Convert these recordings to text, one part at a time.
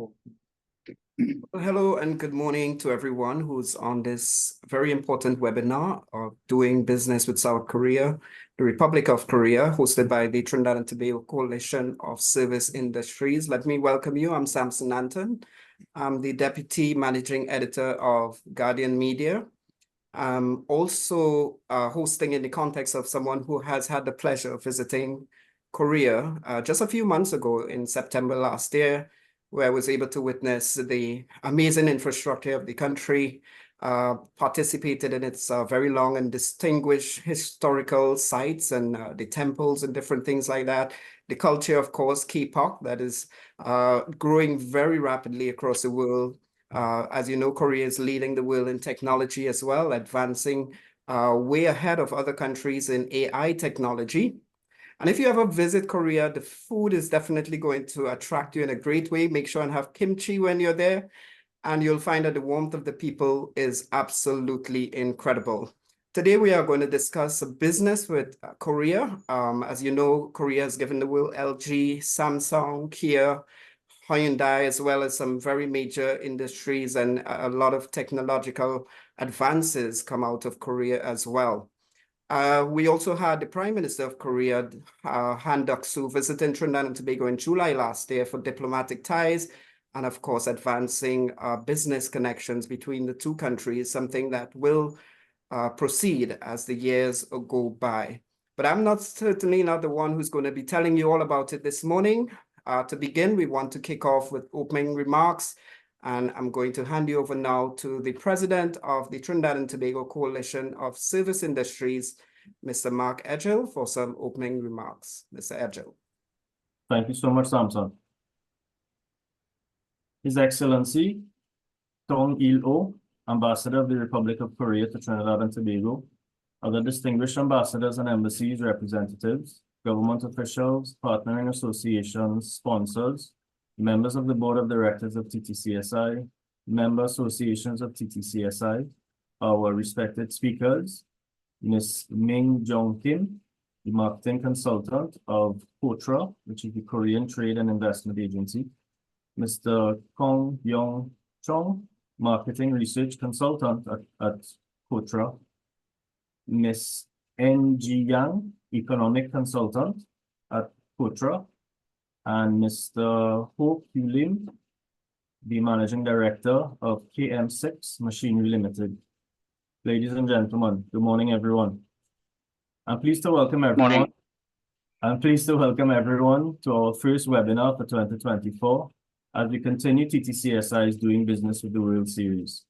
Well, hello and good morning to everyone who's on this very important webinar of doing business with South Korea, the Republic of Korea, hosted by the Trinidad and Tobago Coalition of Service Industries. Let me welcome you. I'm Samson Anton. I'm the Deputy Managing Editor of Guardian Media. I'm also hosting in the context of someone who has had the pleasure of visiting Korea just a few months ago in September last year, where I was able to witness the amazing infrastructure of the country, participated in its very long and distinguished historical sites and the temples and different things like that. The culture, of course, K-pop, that is growing very rapidly across the world. As you know, Korea is leading the world in technology as well, advancing way ahead of other countries in AI technology. And if you ever visit Korea, the food is definitely going to attract you in a great way. Make sure and have kimchi when you're there, and you'll find that the warmth of the people is absolutely incredible. Today, we are going to discuss business with Korea. As you know, Korea has given the world LG, Samsung, Kia, Hyundai, as well as some very major industries, and a lot of technological advances come out of Korea as well. We also had the Prime Minister of Korea, Han Duck-soo, visiting Trinidad and Tobago in July last year for diplomatic ties and, of course, advancing business connections between the two countries, something that will proceed as the years go by. But I'm certainly not the one who's going to be telling you all about it this morning. To begin, we want to kick off with opening remarks, and I'm going to hand you over now to the president of the Trinidad and Tobago Coalition of Service Industries, Mr. Mark Edgell, for some opening remarks. Mr. Edgell. Thank you so much, Samson. His Excellency Tong Il-oh, Ambassador of the Republic of Korea to Trinidad and Tobago, other distinguished ambassadors and embassies representatives, government officials, partnering associations, sponsors, members of the Board of Directors of TTCSI, member associations of TTCSI, our respected speakers, Ms. Ming Jong Kim, the marketing consultant of KOTRA, which is the Korean Trade and Investment Agency, Mr. Kong Yong Chong, marketing research consultant at KOTRA, Ms. N.G. Yang, economic consultant at KOTRA, and Mr. Ho Kyu Lim, the Managing Director of KM6 Machinery Limited. Ladies and gentlemen, good morning, everyone. I'm pleased to welcome everyone. Morning. I'm pleased to welcome everyone to our first webinar for 2024 as we continue TTCSI's Doing Business with the World series.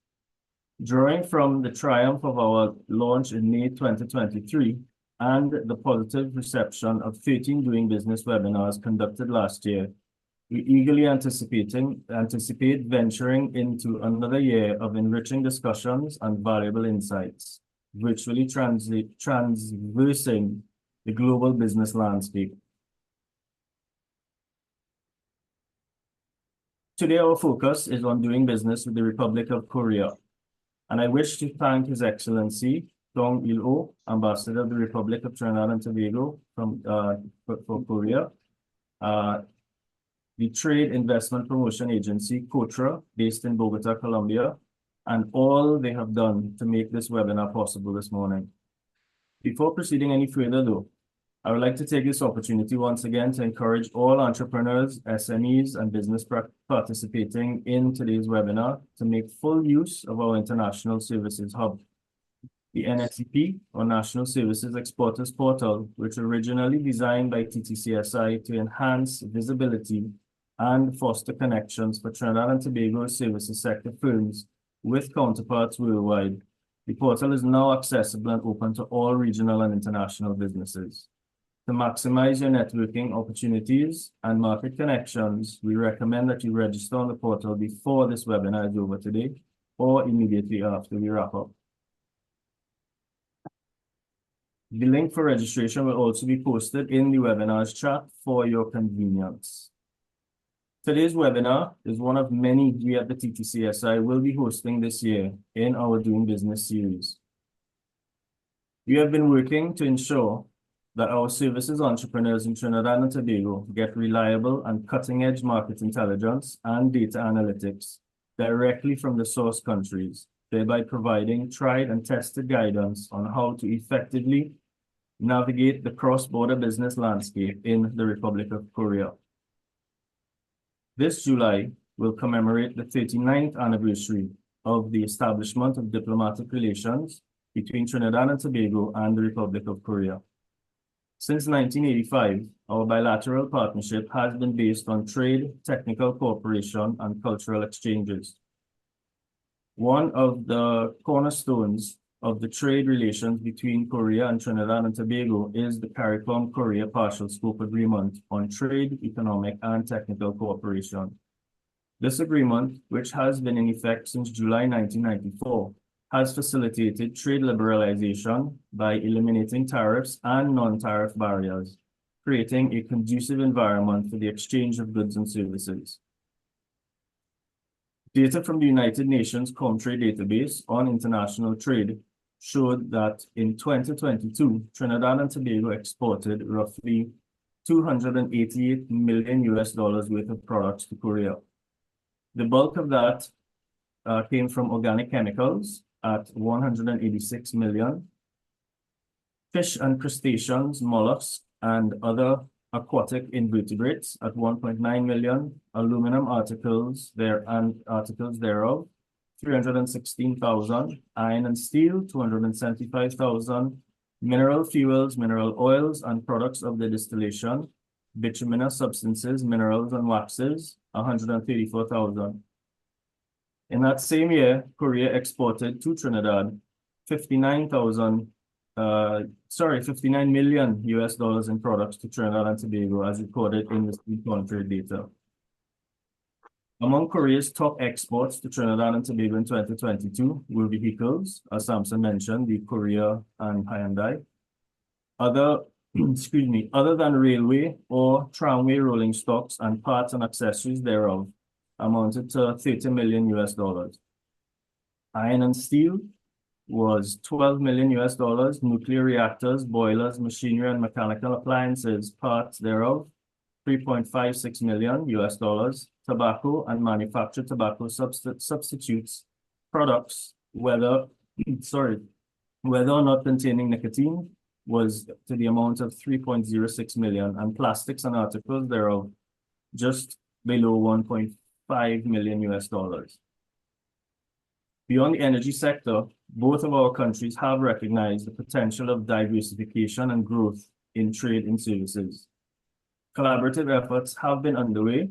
Drawing from the triumph of our launch in May 2023, and the positive reception of 13 Doing Business webinars conducted last year, we eagerly anticipate venturing into another year of enriching discussions and valuable insights, virtually transversing the global business landscape. Today, our focus is on doing business with the Republic of Korea, and I wish to thank His Excellency Tong Il-oh, Ambassador of the Republic of Trinidad and Tobago for Korea, the Trade Investment Promotion Agency, KOTRA, based in Bogota, Colombia, and all they have done to make this webinar possible this morning. Before proceeding any further, though, I would like to take this opportunity once again to encourage all entrepreneurs, SMEs, and business participating in today's webinar to make full use of our International Services Hub. The NSEP, or National Services Exporters Portal, which originally designed by TTCSI to enhance visibility and foster connections for Trinidad and Tobago services sector firms with counterparts worldwide. The portal is now accessible and open to all regional and international businesses. To maximize your networking opportunities and market connections, we recommend that you register on the portal before this webinar is over today or immediately after we wrap up. The link for registration will also be posted in the webinar's chat for your convenience. Today's webinar is one of many we at the TTCSI will be hosting this year in our Doing Business series. We have been working to ensure that our services entrepreneurs in Trinidad and Tobago get reliable and cutting-edge market intelligence and data analytics directly from the source countries, thereby providing tried and tested guidance on how to effectively navigate the cross-border business landscape in the Republic of Korea. This July will commemorate the 39th anniversary of the establishment of diplomatic relations between Trinidad and Tobago and the Republic of Korea. Since 1985, our bilateral partnership has been based on trade, technical cooperation, and cultural exchanges. One of the cornerstones of the trade relations between Korea and Trinidad and Tobago is the CARICOM-Korea Partial Scope Agreement on Trade, Economic, and Technical Cooperation. This agreement, which has been in effect since July 1994, has facilitated trade liberalization by eliminating tariffs and non-tariff barriers, creating a conducive environment for the exchange of goods and services. Data from the United Nations Comtrade database on international trade showed that in 2022, Trinidad and Tobago exported roughly $288 million worth of products to Korea. The bulk of that came from organic chemicals at 186 million, fish and crustaceans, mollusks, and other aquatic invertebrates at 1.9 million, aluminum articles thereof, 316,000, iron and steel, 275,000, mineral fuels, mineral oils, and products of the distillation, bituminous substances, minerals, and waxes, 134,000. In that same year, Korea exported to Trinidad 59 million US dollars in products to Trinidad and Tobago, as recorded in the Comtrade data. Among Korea's top exports to Trinidad and Tobago in 2022 were vehicles, as Samson mentioned, the Korea and Hyundai. Other than railway or tramway rolling stocks and parts and accessories thereof amounted to 30 million US dollars. Iron and steel was 12 million US dollars, nuclear reactors, boilers, machinery, and mechanical appliances, parts thereof, 3.56 million US dollars. Tobacco and manufactured tobacco substitutes products, whether or not containing nicotine, was to the amount of 3.06 million, and plastics and articles thereof just below 1.5 million US dollars. Beyond the energy sector, both of our countries have recognized the potential of diversification and growth in trade and services. Collaborative efforts have been underway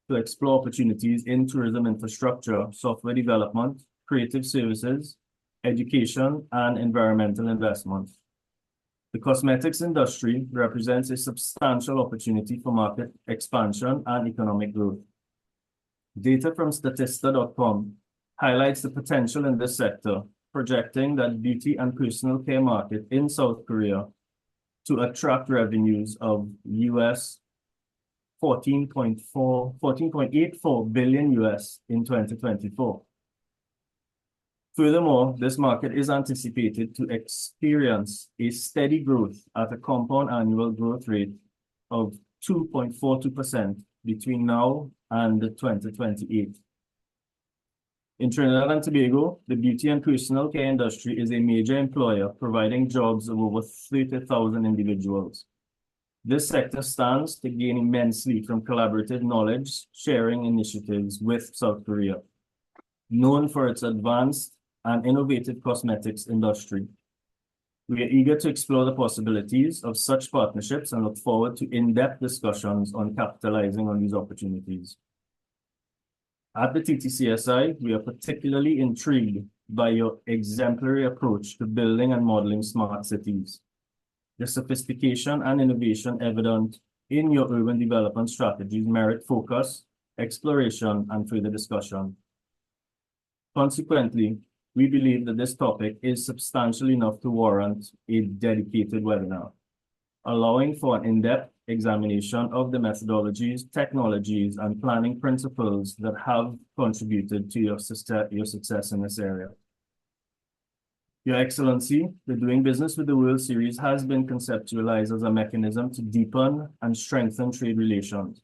to explore opportunities in tourism infrastructure, software development, creative services, education, and environmental investment. The cosmetics industry represents a substantial opportunity for market expansion and economic growth. Data from Statista.com highlights the potential in this sector, projecting that beauty and personal care market in South Korea to attract revenues of US 14.84 billion US in 2024. Furthermore, this market is anticipated to experience a steady growth at a compound annual growth rate of 2.42% between now and 2028. In Trinidad and Tobago, the beauty and personal care industry is a major employer, providing jobs of over 30,000 individuals. This sector stands to gain immensely from collaborative knowledge sharing initiatives with South Korea, known for its advanced and innovative cosmetics industry. We are eager to explore the possibilities of such partnerships and look forward to in-depth discussions on capitalizing on these opportunities. At the TTCSI, we are particularly intrigued by your exemplary approach to building and modeling smart cities. The sophistication and innovation evident in your urban development strategies merit focus, exploration, and further discussion. Consequently, we believe that this topic is substantial enough to warrant a dedicated webinar, allowing for an in-depth examination of the methodologies, technologies, and planning principles that have contributed to your success in this area. Your Excellency, the Doing Business with the World Series has been conceptualized as a mechanism to deepen and strengthen trade relations.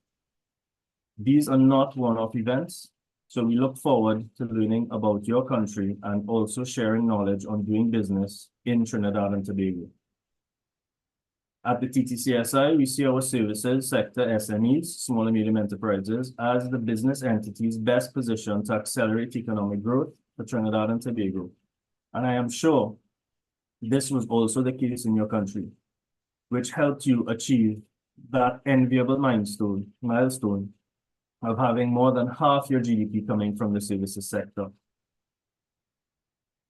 These are not one-off events, so we look forward to learning about your country and also sharing knowledge on doing business in Trinidad and Tobago. At the TTCSI, we see our services sector SMEs, small and medium enterprises, as the business entities best positioned to accelerate economic growth for Trinidad and Tobago. And I am sure this was also the case in your country, which helped you achieve that enviable milestone of having more than half your GDP coming from the services sector.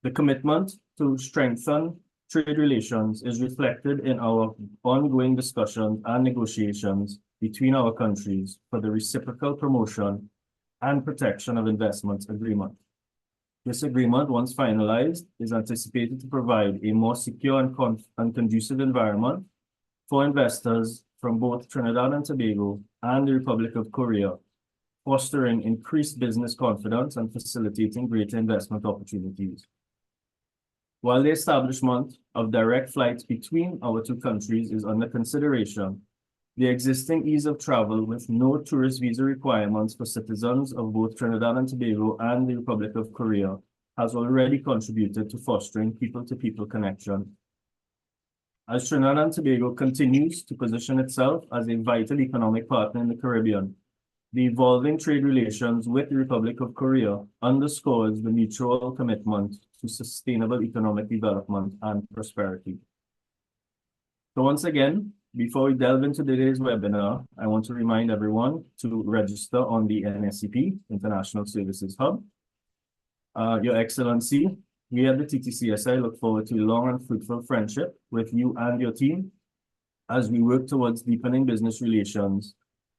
The commitment to strengthen trade relations is reflected in our ongoing discussions and negotiations between our countries for the reciprocal promotion and protection of investments agreement. This agreement, once finalized, is anticipated to provide a more secure and conducive environment for investors from both Trinidad and Tobago and the Republic of Korea, fostering increased business confidence and facilitating greater investment opportunities. While the establishment of direct flights between our two countries is under consideration, the existing ease of travel with no tourist visa requirements for citizens of both Trinidad and Tobago and the Republic of Korea has already contributed to fostering people-to-people connection. As Trinidad and Tobago continues to position itself as a vital economic partner in the Caribbean, the evolving trade relations with the Republic of Korea underscores the mutual commitment to sustainable economic development and prosperity. So once again, before we delve into today's webinar, I want to remind everyone to register on the NSCP, International Services Hub. Your Excellency, we at the TTCSI look forward to a long and fruitful friendship with you and your team as we work towards deepening business relations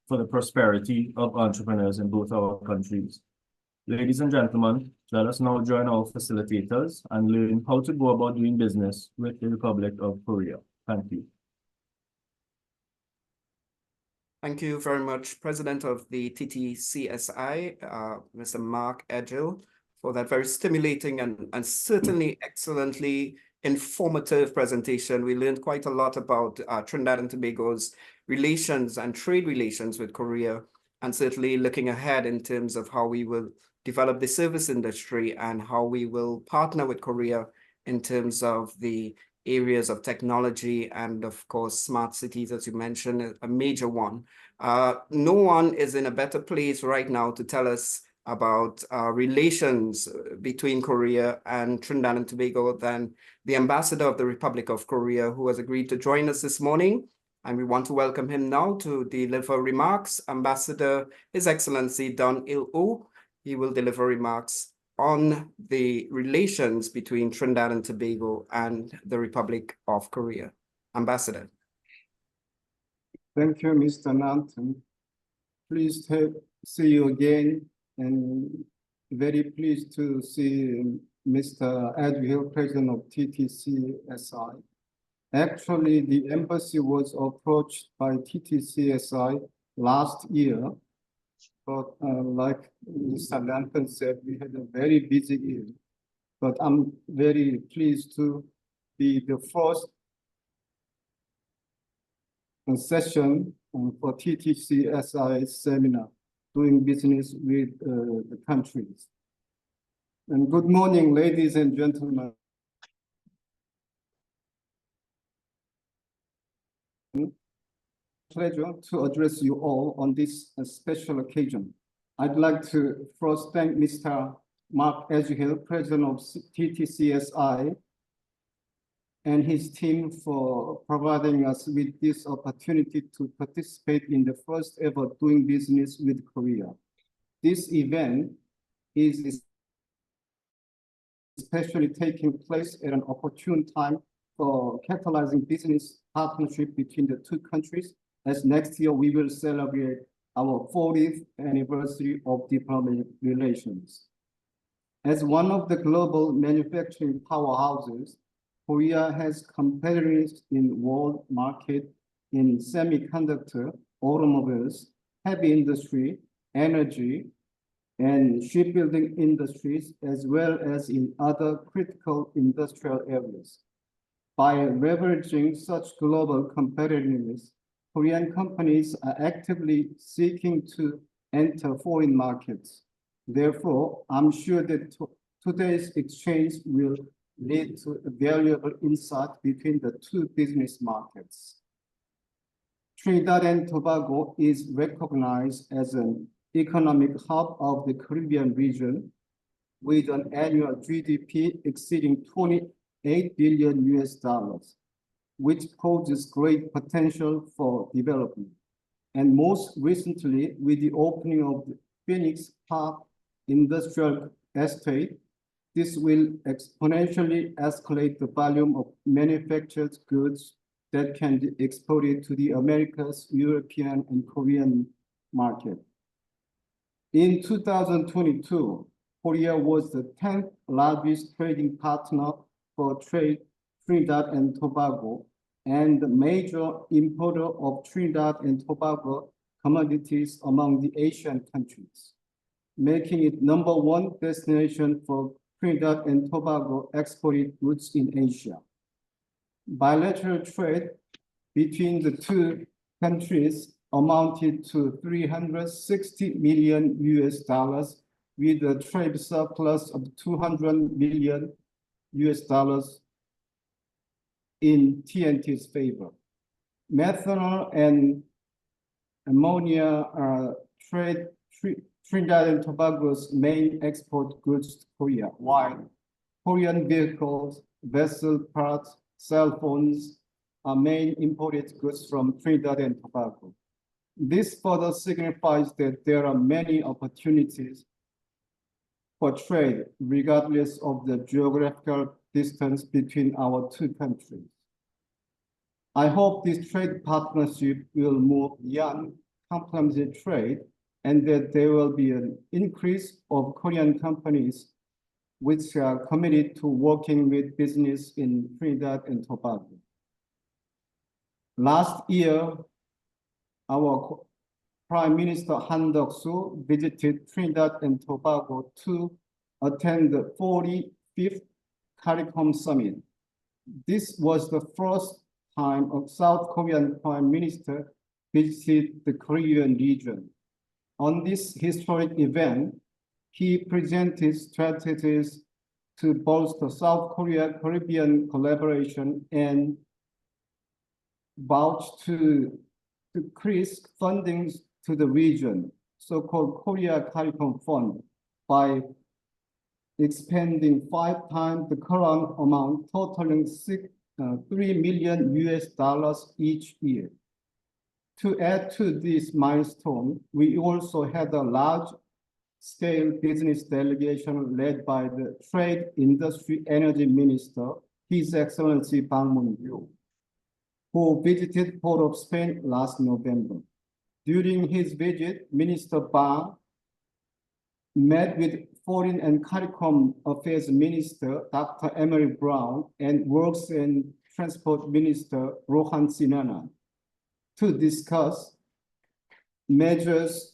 for the prosperity of entrepreneurs in both our countries. Ladies and gentlemen, let us now join our facilitators and learn how to go about doing business with the Republic of Korea. Thank you. Thank you very much, President of the TTCSI, Mr. Mark Edghill, for that very stimulating and certainly excellently informative presentation. We learned quite a lot about Trinidad and Tobago's relations and trade relations with Korea, and certainly looking ahead in terms of how we will develop the service industry and how we will partner with Korea in terms of the areas of technology and, of course, smart cities, as you mentioned, a major one. No one is in a better place right now to tell us about relations between Korea and Trinidad and Tobago than the ambassador of the Republic of Korea, who has agreed to join us this morning. And we want to welcome him now to deliver remarks. Ambassador, His Excellency Don Il-Oh. He will deliver remarks on the relations between Trinidad and Tobago and the Republic of Korea. Ambassador. Thank you, Mr. Nanton. Pleased to see you again, and very pleased to see Mr. Edghill, President of TTCSI. Actually, the embassy was approached by TTCSI last year, but like Mr. Nanton said, we had a very busy year. But I'm very pleased to be the first session for TTCSI seminar, doing business with the countries. And good morning, ladies and gentlemen. Pleasure to address you all on this special occasion. I'd like to first thank Mr. Mark Edghill, President of TTCSI, and his team for providing us with this opportunity to participate in the first ever doing business with Korea. This event is especially taking place at an opportune time for catalyzing business partnership between the two countries, as next year we will celebrate our 40th anniversary of diplomatic relations. As one of the global manufacturing powerhouses, Korea has competitors in world market in semiconductor, automobiles, heavy industry, energy, and shipbuilding industries, as well as in other critical industrial areas. By leveraging such global competitiveness, Korean companies are actively seeking to enter foreign markets. Therefore, I'm sure that today's exchange will lead to a valuable insight between the two business markets. Trinidad and Tobago is recognized as an economic hub of the Caribbean region with an annual GDP exceeding 28 billion US dollars, which poses great potential for development. And most recently, with the opening of the Phoenix Park Industrial Estate, this will exponentially escalate the volume of manufactured goods that can be exported to the Americas, European, and Korean market. In 2022, Korea was the 10th largest trading partner for Trinidad and Tobago, and the major importer of Trinidad and Tobago commodities among the Asian countries, making it #1 destination for Trinidad and Tobago exported goods in Asia. Bilateral trade between the two countries amounted to 360 million US dollars, with a trade surplus of 200 million US dollars in TNT's favor. Methanol and ammonia are Trinidad and Tobago's main export goods to Korea, while Korean vehicles, vessel parts, cell phones are main imported goods from Trinidad and Tobago. This further signifies that there are many opportunities for trade, regardless of the geographical distance between our two countries. I hope this trade partnership will move beyond complementary trade and that there will be an increase of Korean companies which are committed to working with business in Trinidad and Tobago. Last year, our Prime Minister Han Duck-soo visited Trinidad and Tobago to attend the 45th CARICOM Summit. This was the first time a South Korean Prime Minister visited the Caribbean region. On this historic event, he presented strategies to bolster South Korea-Caribbean collaboration and vouched to increase funding to the region, so-called Korea CARICOM Fund, by expanding 5 times the current amount, totaling $3 million US dollars each year. To add to this milestone, we also had a large-scale business delegation led by the Trade, Industry, Energy Minister, His Excellency Bang Moon-gyu, who visited Port of Spain last November. During his visit, Minister Bang met with Foreign and CARICOM Affairs Minister Dr. Emily Brown and Works and Transport Minister Rohan Sinanan to discuss measures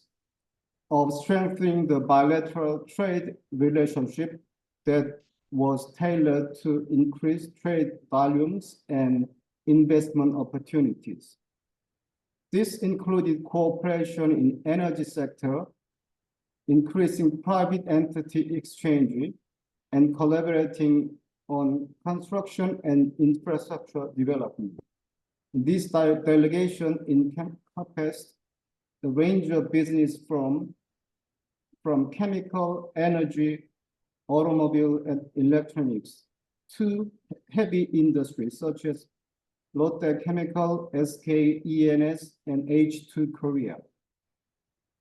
of strengthening the bilateral trade relationship that was tailored to increase trade volumes and investment opportunities. This included cooperation in energy sector, increasing private entity exchange, and collaborating on construction and infrastructure development. This delegation encompassed a range of business from chemical, energy, automobile, and electronics to heavy industries such as Lotte Chemical, SK E&S, and H2 Korea.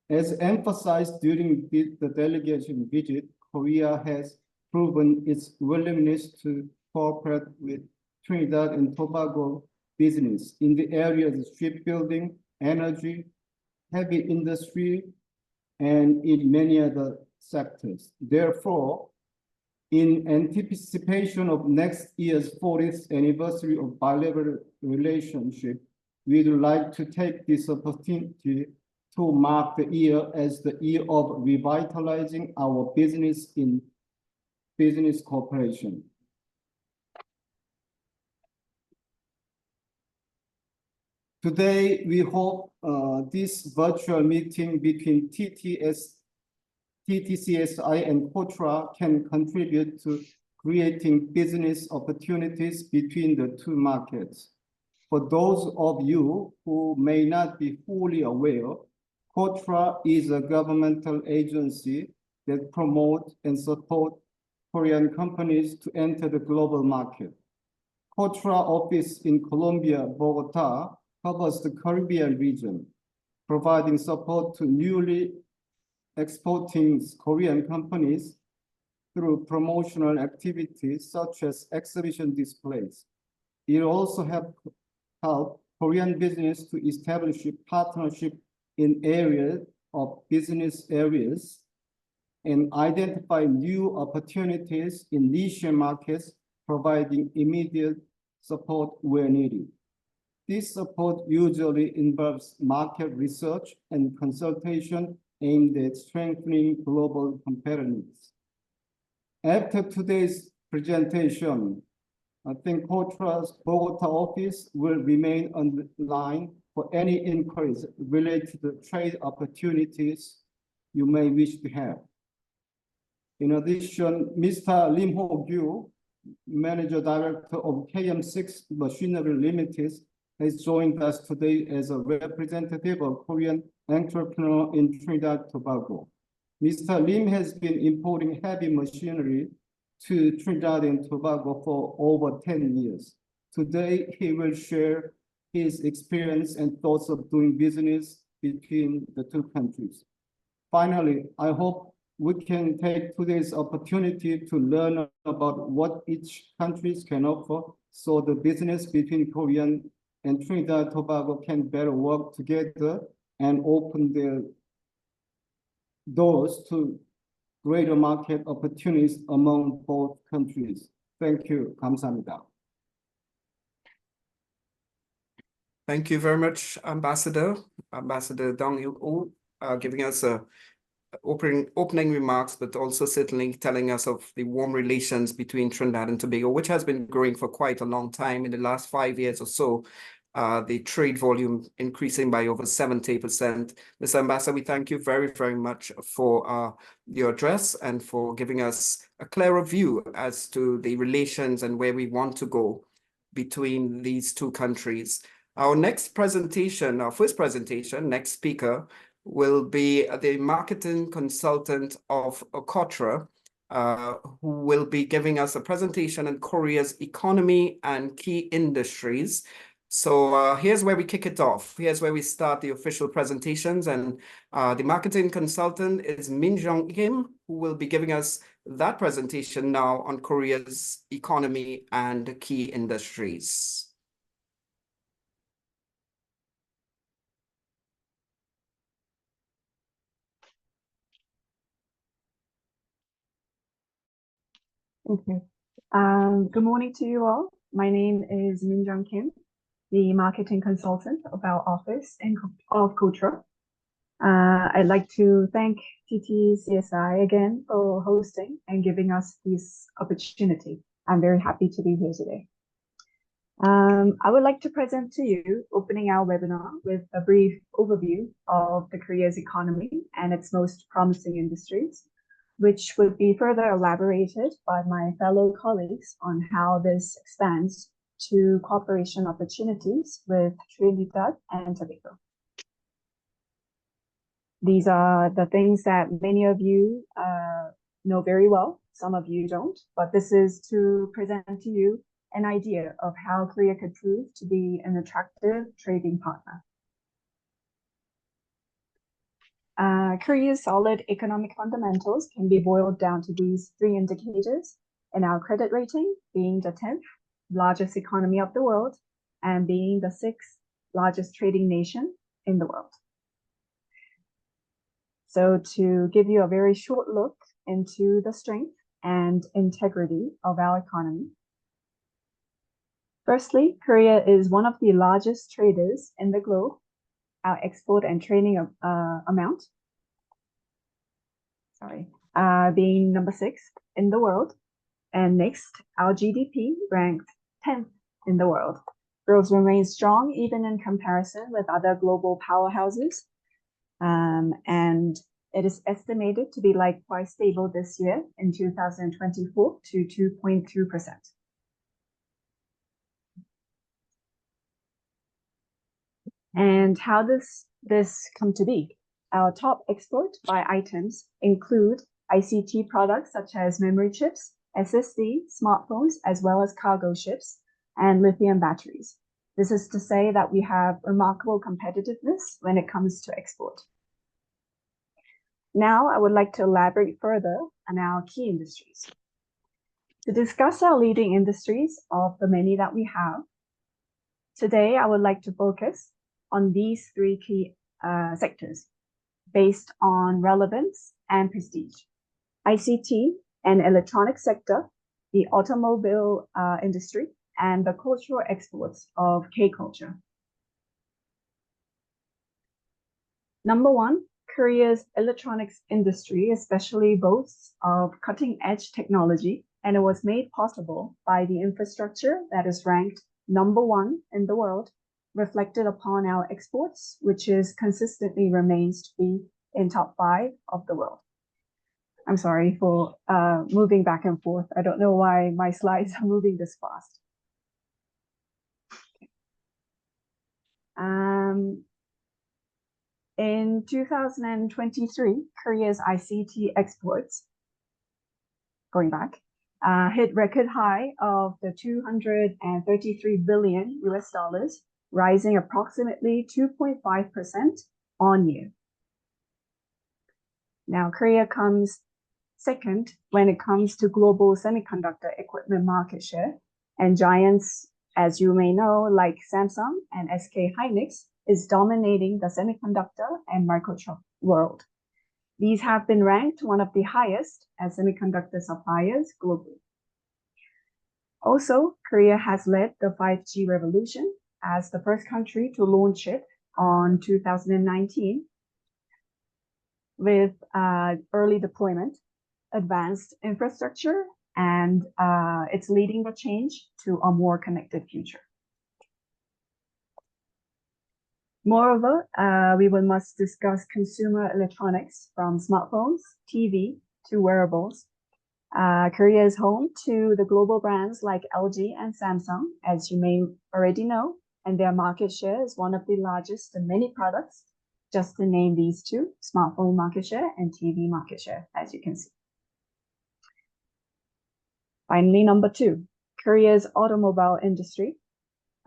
As emphasized during the delegation visit, Korea has proven its willingness to cooperate with Trinidad and Tobago business in the areas of shipbuilding, energy, heavy industry, and in many other sectors. Therefore, in anticipation of next year's 40th anniversary of bilateral relationship, we'd like to take this opportunity to mark the year as the year of revitalizing our business in business cooperation. Today, we hope this virtual meeting between TTCSI and KOTRA can contribute to creating business opportunities between the two markets. For those of you who may not be fully aware, KOTRA is a governmental agency that promotes and supports Korean companies to enter the global market. KOTRA office in Colombia, Bogota, covers the Caribbean region, providing support to newly exporting Korean companies through promotional activities such as exhibition displays. It also help Korean business to establish a partnership in areas of business areas and identify new opportunities in niche markets, providing immediate support where needed. This support usually involves market research and consultation aimed at strengthening global competitiveness. After today's presentation, I think KOTRA's Bogota office will remain online for any inquiries related to trade opportunities you may wish to have. In addition, Mr. Lim Ho-gyu, Manager Director of KM6 Machinery Limited, has joined us today as a representative of Korean entrepreneur in Trinidad and Tobago. Mr. Lim has been importing heavy machinery to Trinidad and Tobago for over 10 years. Today, he will share his experience and thoughts of doing business between the two countries. Finally, I hope we can take today's opportunity to learn about what each country can offer so the business between Korean and Trinidad and Tobago can better work together and open their doors to greater market opportunities among both countries. Thank you. 감사합니다. Thank you very much, Ambassador Dong Il-oh, giving us opening remarks, but also certainly telling us of the warm relations between Trinidad and Tobago, which has been growing for quite a long time. In the last 5 years or so, the trade volume increasing by over 70%. Mr. Ambassador, we thank you very, very much for your address and for giving us a clearer view as to the relations and where we want to go between these two countries. Our next presentation, our first presentation, next speaker, will be the marketing consultant of KOTRA, who will be giving us a presentation on Korea's economy and key industries. So here's where we kick it off. Here's where we start the official presentations. And the marketing consultant is Min Jong Kim, who will be giving us that presentation now on Korea's economy and key industries. Thank you. Good morning to you all. My name is Min Jong Kim, the marketing consultant of our office of KOTRA. I'd like to thank TTCSI again for hosting and giving us this opportunity. I'm very happy to be here today. I would like to present to you, opening our webinar with a brief overview of the Korea's economy and its most promising industries, which would be further elaborated by my fellow colleagues on how this expands to cooperation opportunities with Trinidad and Tobago. These are the things that many of you know very well, some of you don't, but this is to present to you an idea of how Korea could prove to be an attractive trading partner. Korea's solid economic fundamentals can be boiled down to these three indicators, and our credit rating being the 10th largest economy of the world and being the 6th largest trading nation in the world. So to give you a very short look into the strength and integrity of our economy. Firstly, Korea is one of the largest traders in the globe, our export and training amount, being number 6 in the world. And next, our GDP ranked 10th in the world. Growth remains strong even in comparison with other global powerhouses. And it is estimated to be likewise stable this year in 2024 to 2.2%. And how does this come to be? Our top export by items include ICT products such as memory chips, SSD, smartphones, as well as cargo ships and lithium batteries. This is to say that we have remarkable competitiveness when it comes to export. Now, I would like to elaborate further on our key industries. To discuss our leading industries of the many that we have, today I would like to focus on these 3 key sectors based on relevance and prestige: ICT and electronics sector, the automobile industry, and the cultural exports of K-culture. Number 1, Korea's electronics industry especially boasts of cutting-edge technology, and it was made possible by the infrastructure that is ranked number 1 in the world, reflected upon our exports, which is consistently remains to be in top 5 of the world. I'm sorry for moving back and forth. I don't know why my slides are moving this fast. In 2023, Korea's ICT exports, going back, hit record high of the $233 billion US dollars, rising approximately 2.5% on year. Now, Korea comes second when it comes to global semiconductor equipment market share, and giants, as you may know, like Samsung and SK Hynix, is dominating the semiconductor and microchip world. These have been ranked one of the highest as semiconductor suppliers globally. Also, Korea has led the 5G revolution as the first country to launch it on 2019 with early deployment, advanced infrastructure, and it's leading the change to a more connected future. Moreover, we must discuss consumer electronics from smartphones, TV, to wearables. Korea is home to the global brands like LG and Samsung, as you may already know, and their market share is one of the largest in many products, just to name these 2, smartphone market share and TV market share, as you can see. Finally, number 2, Korea's automobile industry.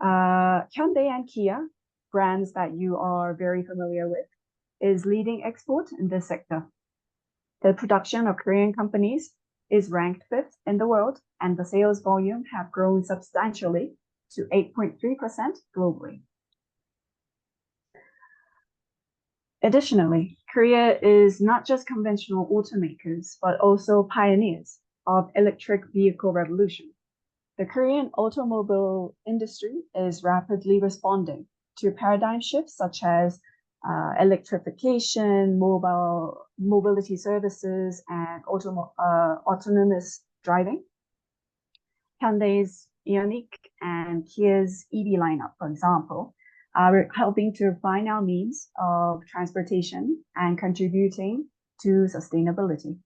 Hyundai and Kia, brands that you are very familiar with, is leading export in this sector. The production of Korean companies is ranked 5th in the world, and the sales volume have grown substantially to 8.3% globally. Additionally, Korea is not just conventional automakers, but also pioneers of electric vehicle revolution. The Korean automobile industry is rapidly responding to paradigm shifts such as electrification, mobility services, and autonomous driving. Hyundai's Ioniq and Kia's EV lineup, for example, are helping to refine our means of transportation and contributing to sustainability.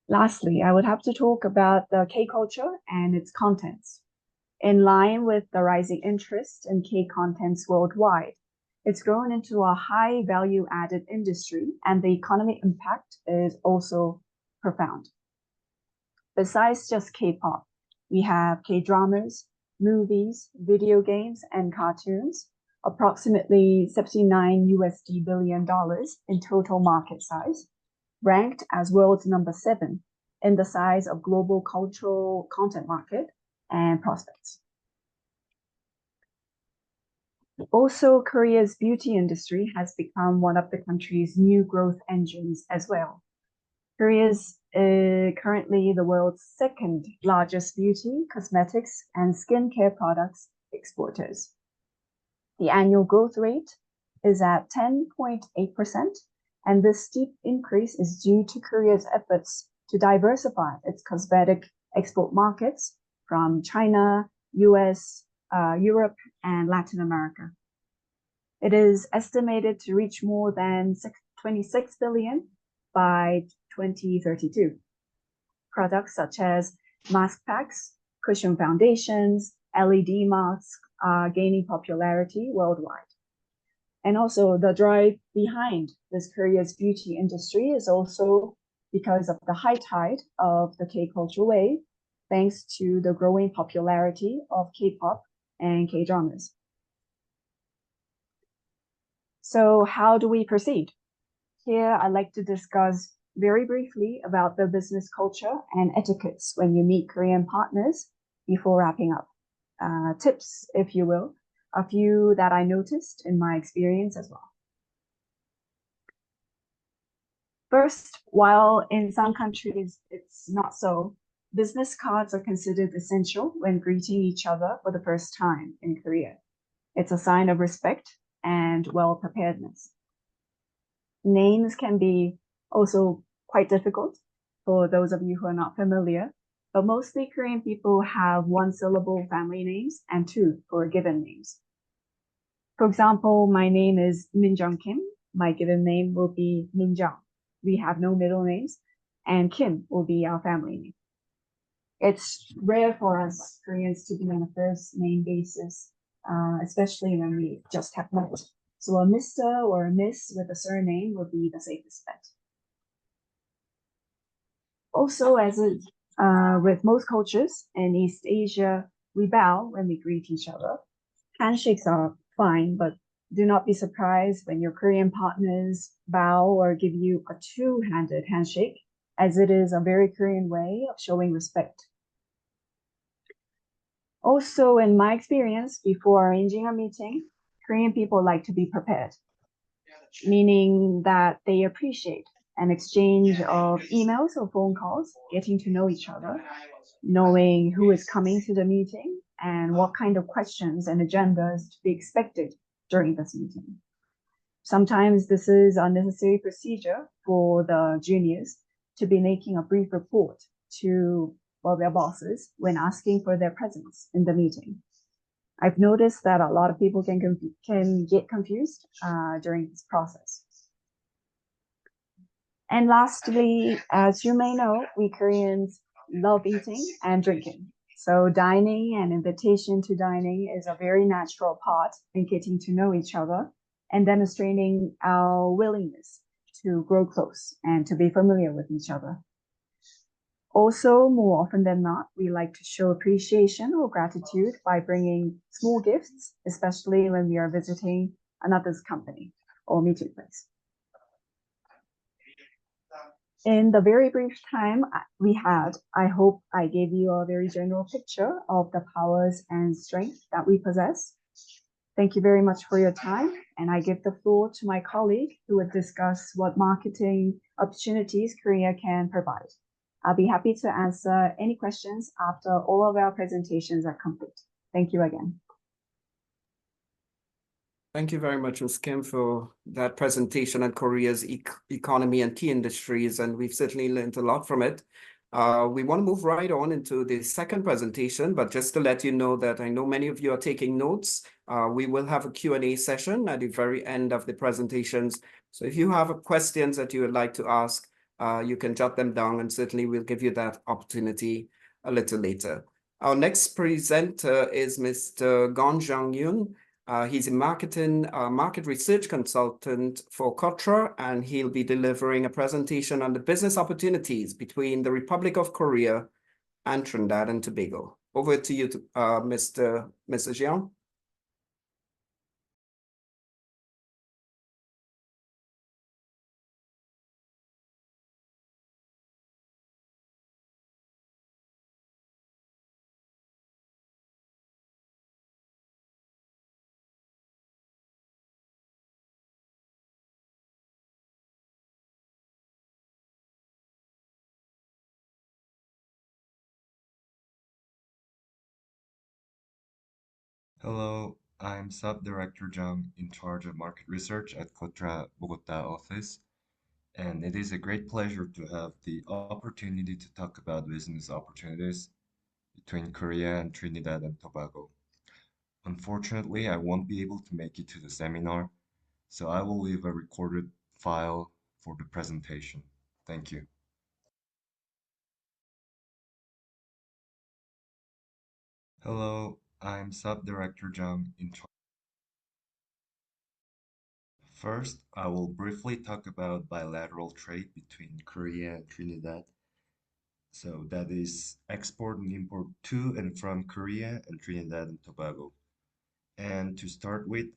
Lastly, I would have to talk about the K-culture and its contents. In line with the rising interest in K-contents worldwide, it's grown into a high value-added industry, and the economic impact is also profound. Besides just K-pop, we have K-dramas, movies, video games, and cartoons, approximately $79 billion in total market size, ranked as world's number 7 in the size of global cultural content market and prospects. Also, Korea's beauty industry has become one of the country's new growth engines as well. Korea is currently the world's 2nd largest beauty, cosmetics, and skincare products exporters. The annual growth rate is at 10.8%, and this steep increase is due to Korea's efforts to diversify its cosmetic export markets from China, US, Europe, and Latin America. It is estimated to reach more than 26 billion by 2032. Products such as mask packs, cushion foundations, LED masks are gaining popularity worldwide. And also the drive behind this Korea's beauty industry is also because of the high tide of the K-culture wave, thanks to the growing popularity of K-pop and K-dramas. So how do we proceed? Here, I'd like to discuss very briefly about the business culture and etiquettes when you meet Korean partners before wrapping up. Tips, if you will, a few that I noticed in my experience as well. First, while in some countries it's not so, business cards are considered essential when greeting each other for the first time in Korea. It's a sign of respect and well-preparedness. Names can be also quite difficult for those of you who are not familiar, but mostly Korean people have one-syllable family names and two for given names. For example, my name is Min Jung Kim. My given name will be Min Jung. We have no middle names, and Kim will be our family name. It's rare for us Koreans to be on a first name basis, especially when we just have met. So a Mr. or a Miss with a surname would be the safest bet. Also, with most cultures in East Asia, we bow when we greet each other. Handshakes are fine, but do not be surprised when your Korean partners bow or give you a two-handed handshake, as it is a very Korean way of showing respect. Also, in my experience, before arranging a meeting, Korean people like to be prepared, meaning that they appreciate an exchange of emails or phone calls, getting to know each other, knowing who is coming to the meeting and what kind of questions and agendas to be expected during this meeting. Sometimes this is a necessary procedure for the juniors to be making a brief report to their bosses when asking for their presence in the meeting. I've noticed that a lot of people can get confused during this process. And lastly, as you may know, we Koreans love eating and drinking. So dining and invitation to dining is a very natural part in getting to know each other and demonstrating our willingness to grow close and to be familiar with each other. Also, more often than not, we like to show appreciation or gratitude by bringing small gifts, especially when we are visiting another's company or meeting place. In the very brief time we had, I hope I gave you a very general picture of the powers and strengths that we possess. Thank you very much for your time, and I give the floor to my colleague who would discuss what marketing opportunities Korea can provide. I'll be happy to answer any questions after all of our presentations are complete. Thank you again. Thank you very much, Ms. Kim, for that presentation on Korea's economy and key industries, and we've certainly learned a lot from it. We want to move right on into the second presentation, but just to let you know that I know many of you are taking notes. We will have a Q&A session at the very end of the presentations. So if you have questions that you would like to ask, you can jot them down, and certainly we'll give you that opportunity a little later. Our next presenter is Mr. Gon Jang-yoon. He's a market research consultant for Kotra, and he'll be delivering a presentation on the business opportunities between the Republic of Korea and Trinidad and Tobago. Over to you, Mr. Jiang. Hello, I'm Sub-Director Jung in charge of market research at Kotra Bogota office, and it is a great pleasure to have the opportunity to talk about business opportunities between Korea and Trinidad and Tobago. Unfortunately, I won't be able to make it to the seminar, so I will leave a recorded file for the presentation. Thank you. Hello, I'm Sub-Director Jung in charge. First, I will briefly talk about bilateral trade between Korea and Trinidad. So that is export and import to and from Korea and Trinidad and Tobago. And to start with,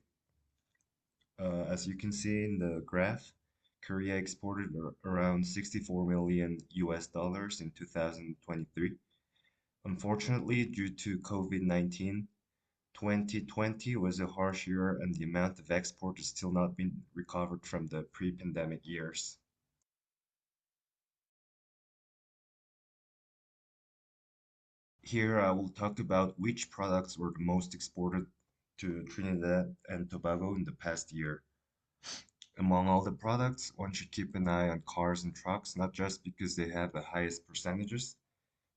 as you can see in the graph, Korea exported around 64 million US dollars in 2023. Unfortunately, due to COVID-19, 2020 was a harsh year and the amount of export has still not been recovered from the pre-pandemic years. Here I will talk about which products were the most exported to Trinidad and Tobago in the past year. Among all the products, one should keep an eye on cars and trucks, not just because they have the highest percentages,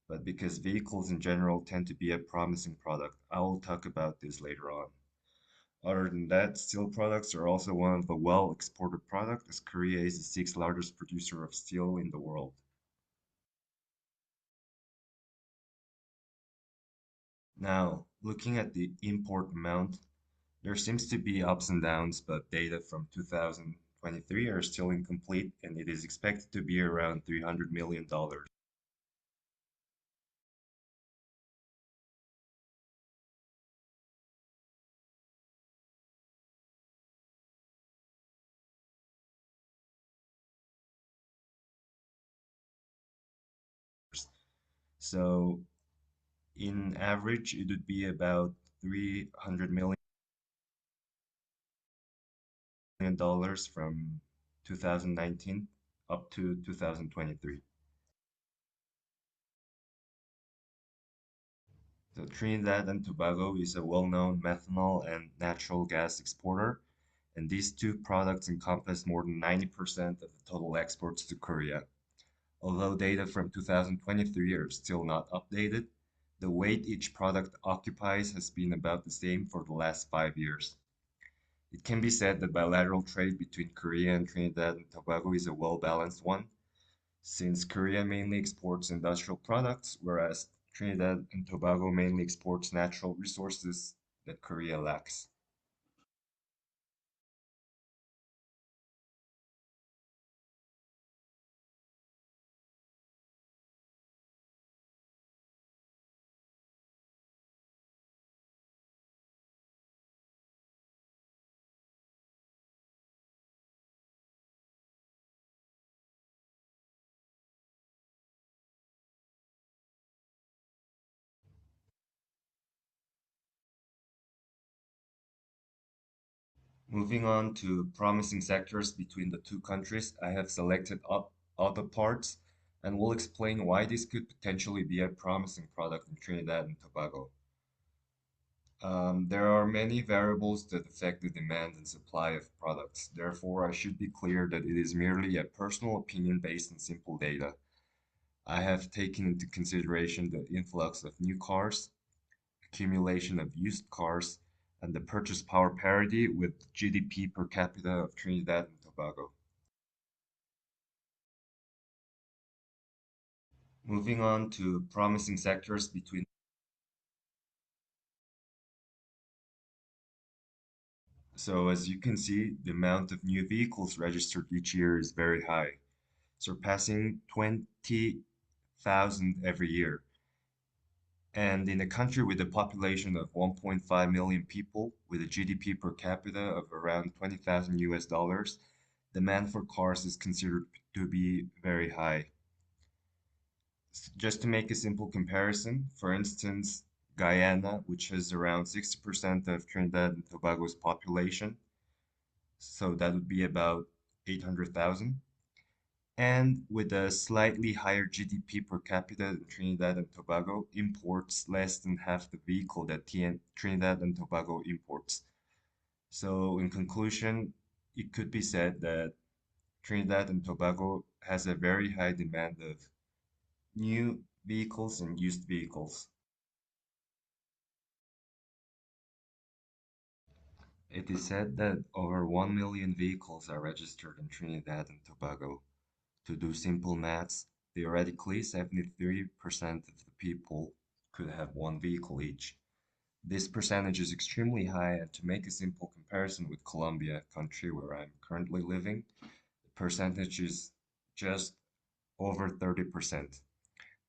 but because vehicles in general tend to be a promising product. I will talk about this later on. Other than that, steel products are also one of the well-exported products, as Korea is the sixth largest producer of steel in the world. Now, looking at the import amount, there seems to be ups and downs, but data from 2023 are still incomplete, and it is expected to be around $300 million. So, in average, it would be about $300 million from 2019 up to 2023. So Trinidad and Tobago is a well-known methanol and natural gas exporter, and these two products encompass more than 90% of the total exports to Korea. Although data from 2023 are still not updated, the weight each product occupies has been about the same for the last 5 years. It can be said that bilateral trade between Korea and Trinidad and Tobago is a well-balanced one, since Korea mainly exports industrial products, whereas Trinidad and Tobago mainly exports natural resources that Korea lacks. Moving on to promising sectors between the two countries, I have selected auto parts and will explain why this could potentially be a promising product in Trinidad and Tobago. There are many variables that affect the demand and supply of products. Therefore, I should be clear that it is merely a personal opinion based on simple data. I have taken into consideration the influx of new cars, accumulation of used cars, and the purchase power parity with GDP per capita of Trinidad and Tobago. Moving on to promising sectors between. So as you can see, the amount of new vehicles registered each year is very high, surpassing 20,000 every year. And in a country with a population of 1.5 million people, with a GDP per capita of around 20,000 US dollars, demand for cars is considered to be very high. Just to make a simple comparison, for instance, Guyana, which has around 60% of Trinidad and Tobago's population, so that would be about 800,000, And with a slightly higher GDP per capita than Trinidad and Tobago, imports less than half the vehicle that Trinidad and Tobago imports. So in conclusion, it could be said that Trinidad and Tobago has a very high demand of new vehicles and used vehicles. It is said that over 1 million vehicles are registered in Trinidad and Tobago. To do simple maths, theoretically, 73% of the people could have one vehicle each. This percentage is extremely high, and to make a simple comparison with Colombia, country where I'm currently living, the percentage is just over 30%.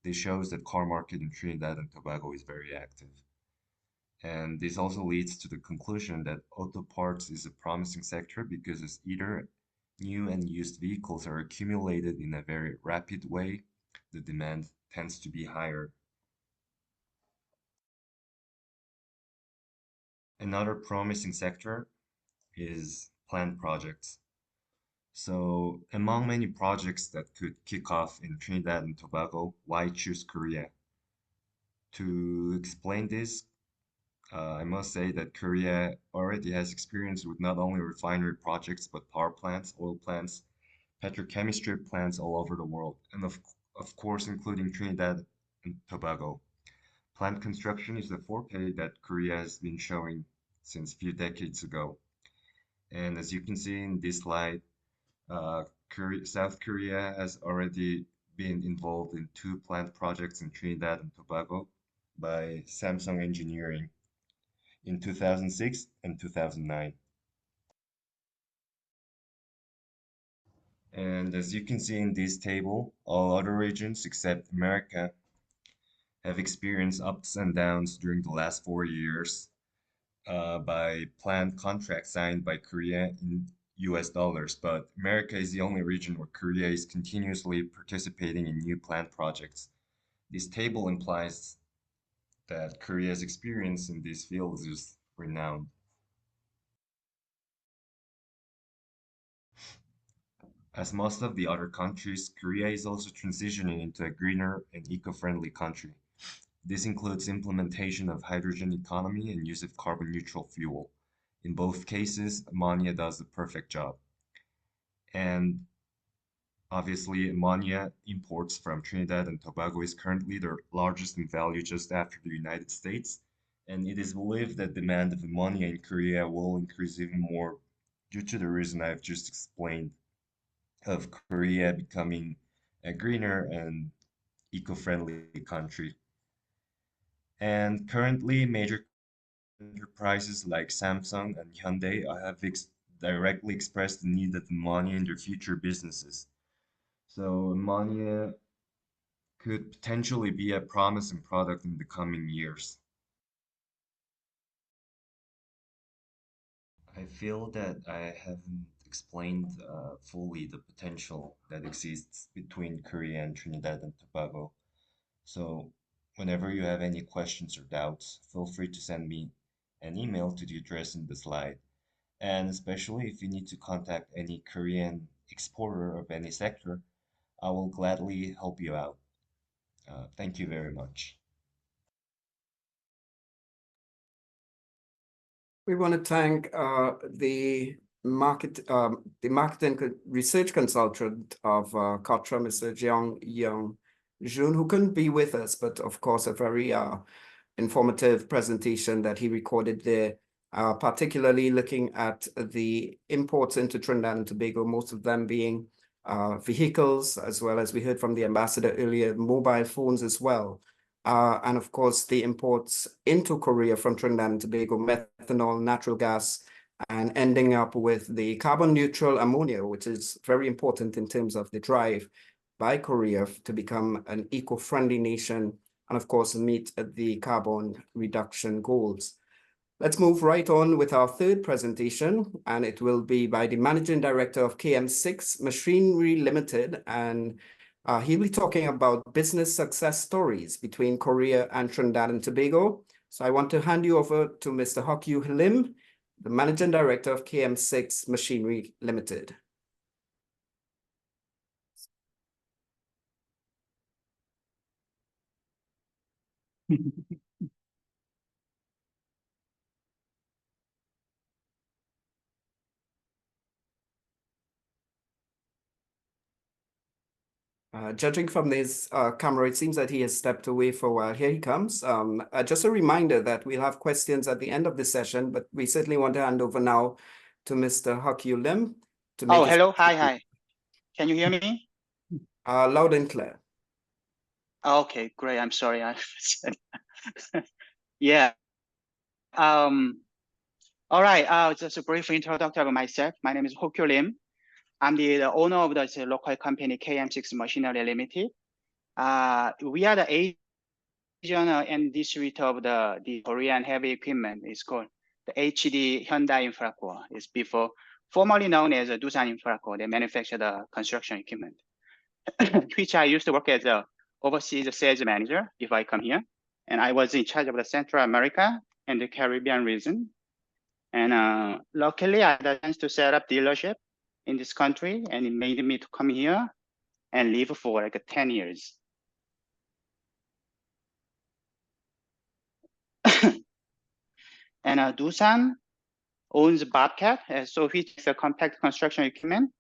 This shows that car market in Trinidad and Tobago is very active. And this also leads to the conclusion that auto parts is a promising sector because as either new and used vehicles are accumulated in a very rapid way, the demand tends to be higher. Another promising sector is plant projects. So among many projects that could kick off in Trinidad and Tobago, why choose Korea? To explain this, I must say that Korea already has experience with not only refinery projects, but power plants, oil plants, petrochemistry plants all over the world, and of course, including Trinidad and Tobago. Plant construction is the forte that Korea has been showing since a few decades ago. And as you can see in this slide, South Korea has already been involved in 2 plant projects in Trinidad and Tobago by Samsung Engineering in 2006 and 2009. And as you can see in this table, all other regions except America have experienced ups and downs during the last 4 years by planned contracts signed by Korea in US dollars. But America is the only region where Korea is continuously participating in new planned projects. This table implies that Korea's experience in these fields is renowned. As most of the other countries, Korea is also transitioning into a greener and eco-friendly country. This includes implementation of hydrogen economy and use of carbon neutral fuel. In both cases, ammonia does the perfect job. And obviously, ammonia imports from Trinidad and Tobago is currently the largest in value just after the United States. And it is believed that demand of ammonia in Korea will increase even more due to the reason I've just explained of Korea becoming a greener and eco-friendly country. And currently, major enterprises like Samsung and Hyundai have directly expressed the need of ammonia in their future businesses. So ammonia could potentially be a promising product in the coming years. I feel that I haven't explained fully the potential that exists between Korea and Trinidad and Tobago. So whenever you have any questions or doubts, feel free to send me an email to the address in the slide. And especially if you need to contact any Korean exporter of any sector, I will gladly help you out. Thank you very much. We want to thank the marketing research consultant of Kotra, Mr. Jeong Young Jun, who couldn't be with us, but of course a very informative presentation that he recorded there, particularly looking at the imports into Trinidad and Tobago, most of them being vehicles, as well as we heard from the ambassador earlier, mobile phones as well. And of course, the imports into Korea from Trinidad and Tobago, methanol, natural gas, and ending up with the carbon neutral ammonia, which is very important in terms of the drive by Korea to become an eco-friendly nation and of course meet the carbon reduction goals. Let's move right on with our third presentation, and it will be by the Managing Director of KM6 Machinery Limited, and he'll be talking about business success stories between Korea and Trinidad and Tobago. So I want to hand you over to Mr. Hokyu Lim, the Managing Director of KM6 Machinery Limited. Judging from his camera, it seems that he has stepped away for a while. Here he comes. Just a reminder that we'll have questions at the end of the session, but we certainly want to hand over now to Mr. Hak-Yu Lim to make Oh, his hello. Hi. Can you hear me? loud and clear. Okay, great. I'm sorry. Yeah. All right. Just a brief introduction of myself. My name is Hak-Yu Lim. I'm the owner of the local company KM6 Machinery Limited. We are the Asian and distributor of the Korean heavy equipment. It's called the HD Hyundai Infraco. It's before formerly known as Doosan Infraco. They manufacture the construction equipment, which I used to work as a overseas sales manager before I come here. And I was in charge of the Central America and the Caribbean region. And luckily, I had a chance to set up dealership in this country, and it made me to come here and live for like 10 years. And Doosan owns Bobcat, so which is a compact construction equipment.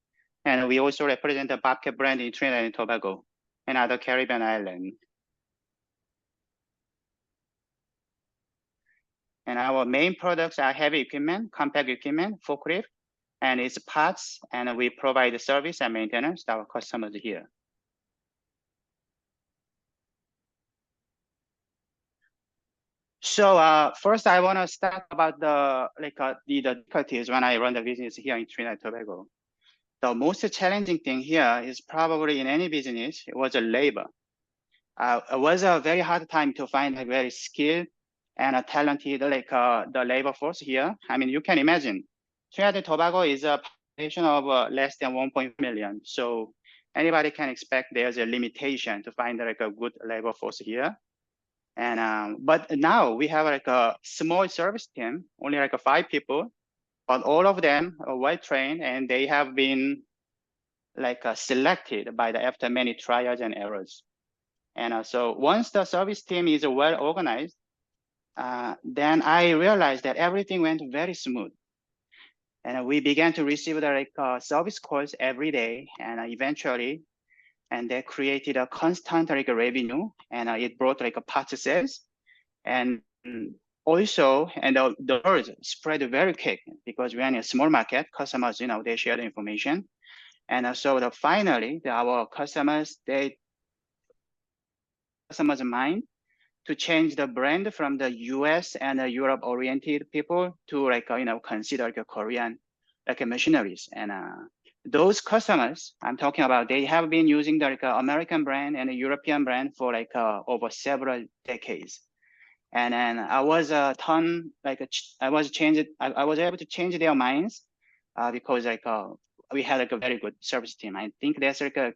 And we also represent the Bobcat brand in Trinidad and Tobago and other Caribbean islands. And our main products are heavy equipment, compact equipment, forklift, and its parts, and we provide the service and maintenance to our customers here. So first, I want to start about the difficulties when I run the business here in Trinidad and Tobago. The most challenging thing here is probably in any business, it was labor. It was a very hard time to find a very skilled and a talented the labor force here. I mean, you can imagine, Trinidad and Tobago is a population of less than 1.5 million. So anybody can expect there's a limitation to find a good labor force here. And but now we have like a small service team, only like 5 people, but all of them are well trained, and they have been selected by after many trials and errors. And so once the service team is well organized, then I realized that everything went very smooth. And we began to receive the service calls every day, and eventually, and they created a constant revenue, and it brought a parts sales, and also, and the word spread very quick because we're in a small market. Customers, they share the information, and so finally, our customers mind to change the brand from the US and Europe-oriented people to consider Korean machineries. And those customers I'm talking about, they have been using the American brand and a European brand for over several decades. And then I was I was able to change their minds because we had a very good service team. I think that's a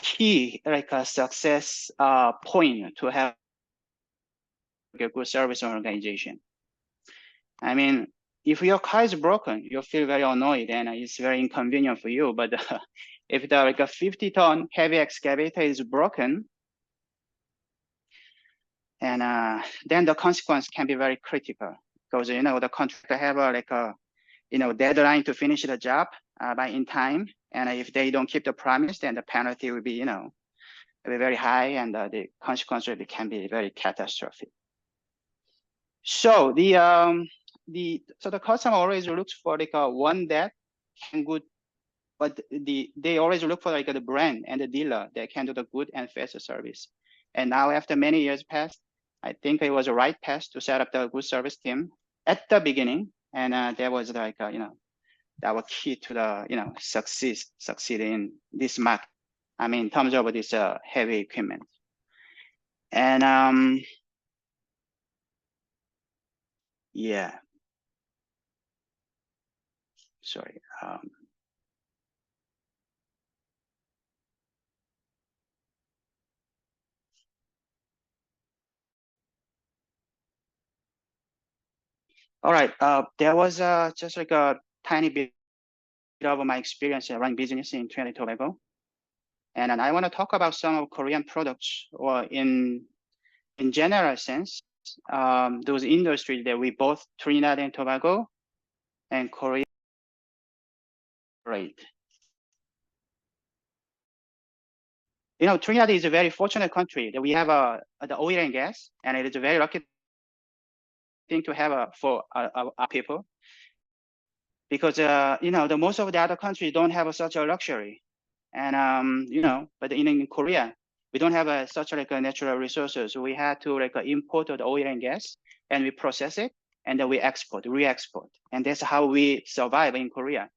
key a success point to have a good service organization. I mean, if your car is broken, you feel very annoyed and it's very inconvenient for you. But if the 50-ton heavy excavator is broken, and then the consequence can be very critical because the contractor have a deadline to finish the job by in time, and if they don't keep the promise, then the penalty will be very high, and the consequence can be very catastrophic. So the customer always looks for one that can good, but they always look for the brand and the dealer that can do the good and faster service. And now after many years passed, I think it was a right path to set up the good service team at the beginning, and that was that was key to the succeed in this market. I mean, in terms of this heavy equipment. And yeah, sorry. All right, there was just a tiny bit of my experience running business in Trinidad and Tobago. And I want to talk about some of Korean products or in in general sense, those industries that we both Trinidad and Tobago and Korea operate. You know, Trinidad is a very fortunate country that we have the oil and gas, and it is a very lucky thing to have for our people, because you know, the most of the other countries don't have such a luxury, and you know, but in Korea we don't have such like a natural resources. So we had to like import the oil and gas, and we process it, and then we re-export, and that's how we survive in Korea.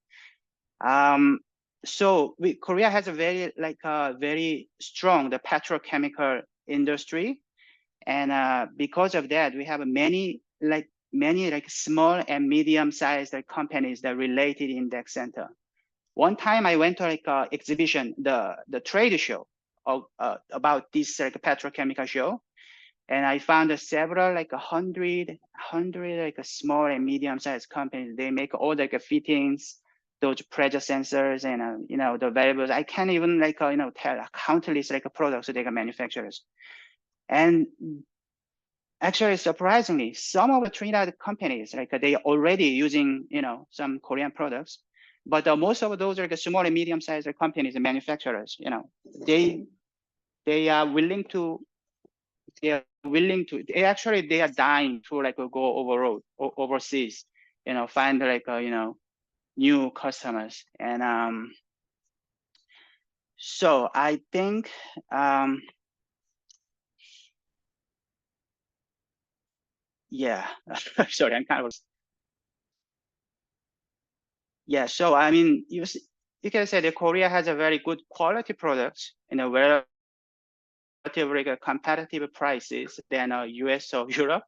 So Korea has a very strong the petrochemical industry, and because of that, we have many small and medium-sized companies that related in that center. One time I went to like a exhibition, the trade show of about this like petrochemical show, and I found several like 100 like a small and medium-sized companies. They make all like fittings, those pressure sensors, and you know, the variables. I can't even like you know, tell countless like products they can manufacturers. And actually, surprisingly, some of the Trinidad companies like they already using you know, some Korean products, but most of those are like small and medium-sized companies and manufacturers. You know, they are willing to. They are dying to like go overseas, you know, find like you know, new customers. And so I think yeah. Sorry, I'm kind of yeah. So I mean, you can say that Korea has a very good quality products in a very relatively competitive prices than US or Europe.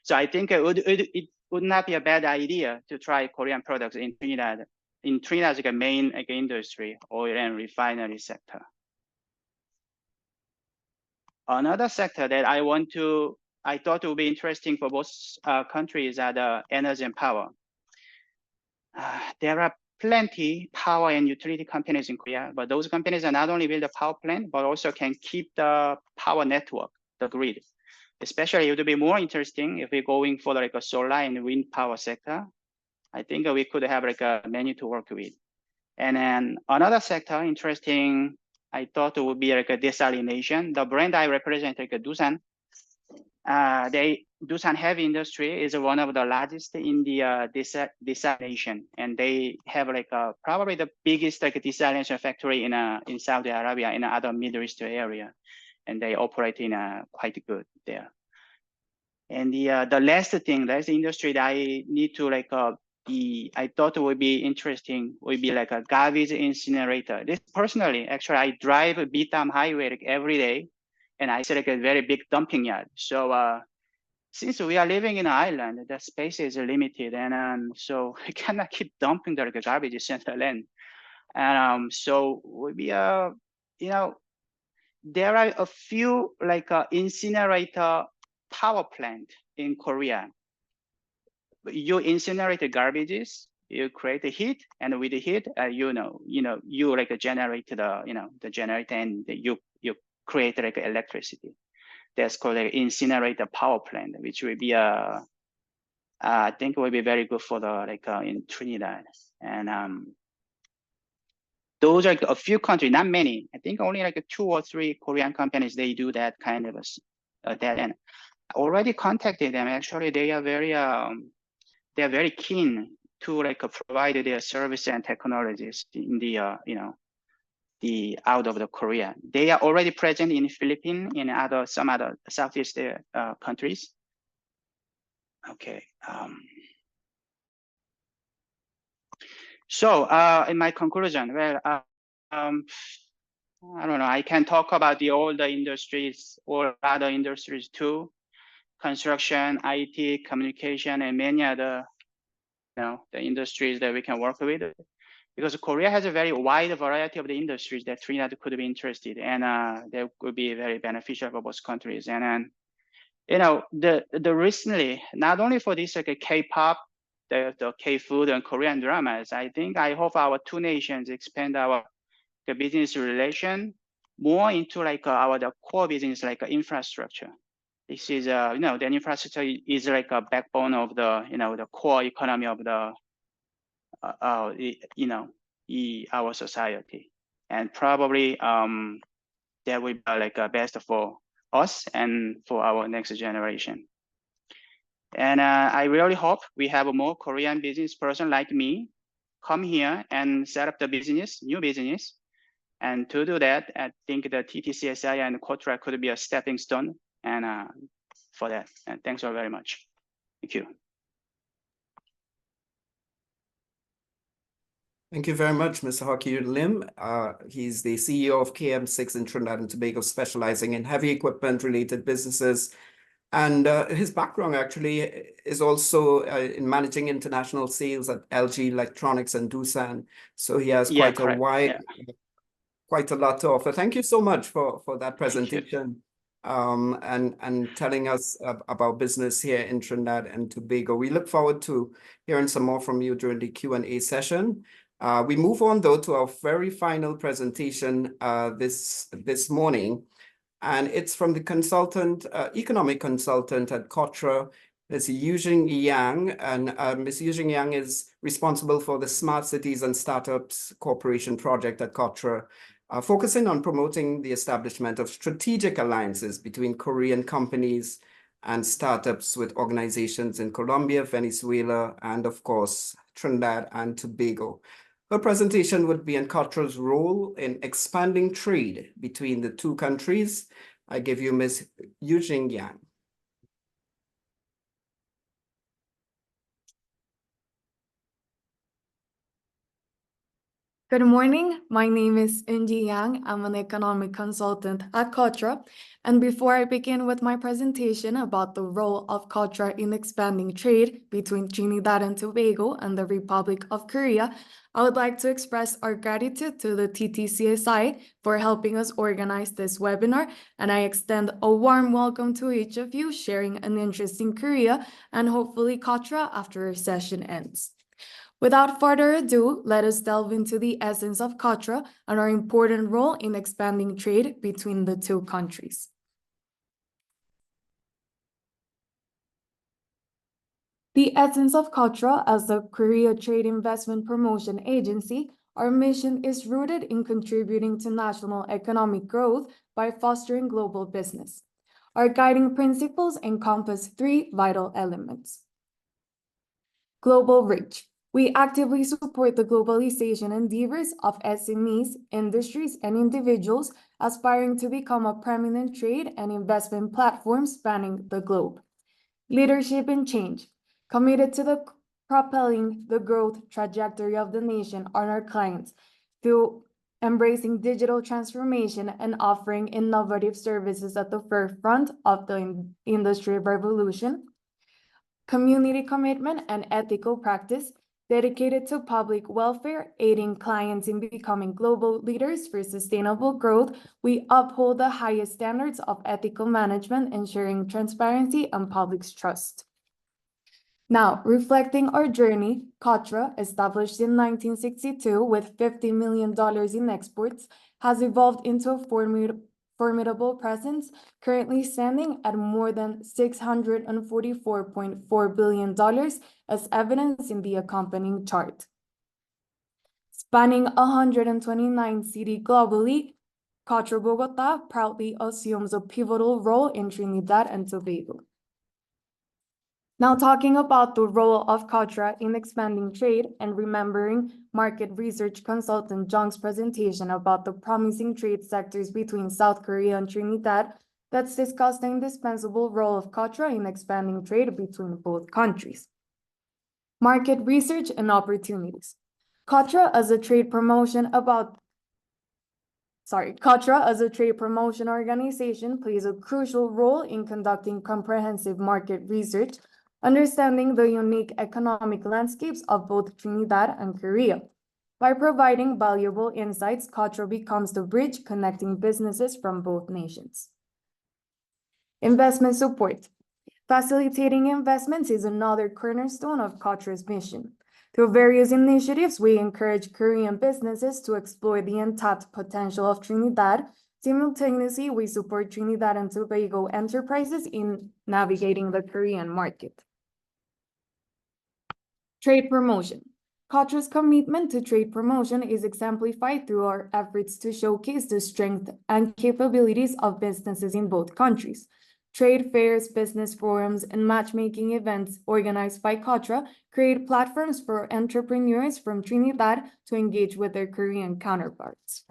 So I think it would not be a bad idea to try Korean products in Trinidad. In Trinidad's like, main like, industry, oil and refinery sector. Another sector that I thought would be interesting for both countries are the energy and power. There are plenty power and utility companies in Korea, but those companies are not only build a power plant, but also can keep the power network, the grid. Especially it would be more interesting if we're going for like a solar and wind power sector. I think we could have like a many to work with. And then another sector interesting, I thought it would be like a desalination. The brand I represent, like a Doosan, Doosan Heavy Industry is one of the largest in the desalination, and they have like probably the biggest like desalination factory in Saudi Arabia, in other Middle East area, and they operate in quite good there. And the last industry that I need to like I thought would be interesting would be like a garbage incinerator. This personally, actually, I drive Bitam Highway like every day, and I see like a very big dumping yard. So since we are living in an island, the space is limited, and so we cannot keep dumping the garbage center land. And so would be you know, there are a few like incinerator power plant in Korea. You incinerate the garbages, you create the heat, and with the heat, you like generate the generator, and you create like electricity. That's called an incinerator power plant, which will be I think will be very good for the in Trinidad. And those are a few countries, not many. I think only like 2 or 3 Korean companies they do that kind of that. And already contacted them. Actually, they are very keen to like provide their service and technologies in the the out of the Korea. They are already present in Philippines, in some other Southeast countries. Okay. So in my conclusion, well, I don't know. I can talk about all the industries or other industries too. Construction, IT, communication, and many other, the industries that we can work with, because Korea has a very wide variety of the industries that Trinidad could be interested in, and that could be very beneficial for both countries. And the recently, not only for this like K-pop, the K-food and Korean dramas, I hope our two nations expand the business relation more into like the core business like infrastructure. This is, the infrastructure is like a backbone of the, the core economy of the, our society. And probably that will be like best for us and for our next generation. And I really hope we have more Korean business person like me come here and set up the business, new business. And to do that, I think the TTCSI and KOTRA could be a stepping stone and for that. And thanks all very much. Thank you. Thank you very much, Mr. Hockey Lim. He's the CEO of KM6 in Trinidad and Tobago, specializing in heavy equipment related businesses. And his background actually is also in managing international sales at LG Electronics and Doosan. So he has quite a wide, quite a lot to offer. Thank you so much for that presentation and telling us about business here in Trinidad and Tobago. We look forward to hearing some more from you during the Q&A session. We move on though to our very final presentation this morning. And it's from the consultant, economic consultant at KOTRA, Ms. Yujing Yang. And Ms. Yujing Yang is responsible for the Smart Cities and Startups Corporation project at KOTRA, focusing on promoting the establishment of strategic alliances between Korean companies and startups with organizations in Colombia, Venezuela, and of course, Trinidad and Tobago. Her presentation would be on KOTRA's role in expanding trade between the two countries. I give you Ms. Yujing Yang. Good morning. My name is Eunji Yang. I'm an economic consultant at KOTRA. And before I begin with my presentation about the role of KOTRA in expanding trade between Trinidad and Tobago and the Republic of Korea, I would like to express our gratitude to the TTCSI for helping us organize this webinar. And I extend a warm welcome to each of you sharing an interest in Korea and hopefully KOTRA after our session ends. Without further ado, let us delve into the essence of KOTRA and our important role in expanding trade between the two countries. The essence of KOTRA as the Korea Trade Investment Promotion Agency, our mission is rooted in contributing to national economic growth by fostering global business. Our guiding principles encompass three vital elements. Global reach. We actively support the globalization endeavors of SMEs, industries, and individuals aspiring to become a prominent trade and investment platform spanning the globe. Leadership and change. Committed to propelling the growth trajectory of the nation and our clients through embracing digital transformation and offering innovative services at the forefront of the industry revolution. Community commitment and ethical practice. Dedicated to public welfare, aiding clients in becoming global leaders for sustainable growth, we uphold the highest standards of ethical management, ensuring transparency and public's trust. Now, reflecting our journey, KOTRA, established in 1962 with $50 million in exports, has evolved into a formidable presence, currently standing at more than $644.4 billion, as evidenced in the accompanying chart. Spanning 129 cities globally, KOTRA Bogota proudly assumes a pivotal role in Trinidad and Tobago. Now talking about the role of KOTRA in expanding trade and remembering market research consultant Jung's presentation about the promising trade sectors between South Korea and Trinidad, let's discuss the indispensable role of KOTRA in expanding trade between both countries. Market research and opportunities. KOTRA as a trade promotion organization plays a crucial role in conducting comprehensive market research, understanding the unique economic landscapes of both Trinidad and Korea. By providing valuable insights, KOTRA becomes the bridge connecting businesses from both nations. Investment support. Facilitating investments is another cornerstone of KOTRA's mission. Through various initiatives, we encourage Korean businesses to explore the untapped potential of Trinidad, Simultaneously, we support Trinidad and Tobago enterprises in navigating the Korean market. Trade promotion. Kotra's commitment to trade promotion is exemplified through our efforts to showcase the strength and capabilities of businesses in both countries. Trade fairs, business forums, and matchmaking events organized by Kotra create platforms for entrepreneurs from Trinidad to engage with their Korean counterparts.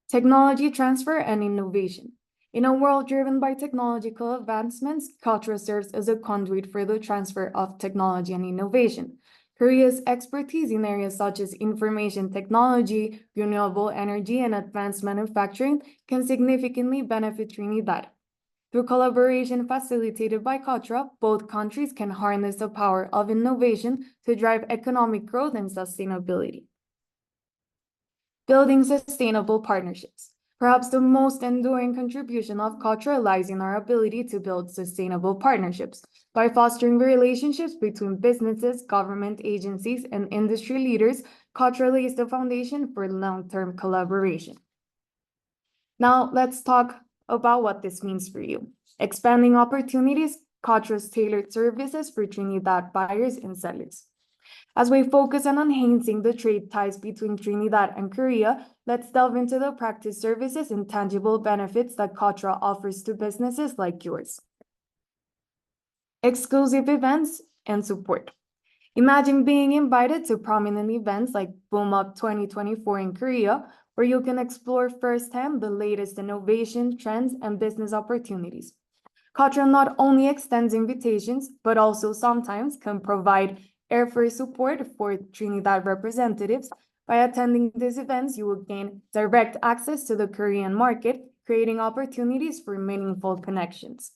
Technology transfer and innovation. In a world driven by technological advancements, Kotra serves as a conduit for the transfer of technology and innovation. Korea's expertise in areas such as information technology, renewable energy, and advanced manufacturing can significantly benefit Trinidad. Through collaboration facilitated by Kotra, both countries can harness the power of innovation to drive economic growth and sustainability. Building sustainable partnerships. Perhaps the most enduring contribution of Kotra lies in our ability to build sustainable partnerships. By fostering relationships between businesses, government agencies, and industry leaders, Kotra lays the foundation for long-term collaboration. Now, let's talk about what this means for you. Expanding opportunities, Kotra's tailored services for Trinidad buyers and sellers. As we focus on enhancing the trade ties between Trinidad and Korea, let's delve into the practice services and tangible benefits that Kotra offers to businesses like yours. Exclusive events and support. Imagine being invited to prominent events like Boom Up 2024 in Korea, where you can explore firsthand the latest innovation, trends, and business opportunities. Kotra not only extends invitations, but also sometimes can provide airfare support for Trinidad representatives. By attending these events, you will gain direct access to the Korean market, creating opportunities for meaningful connections.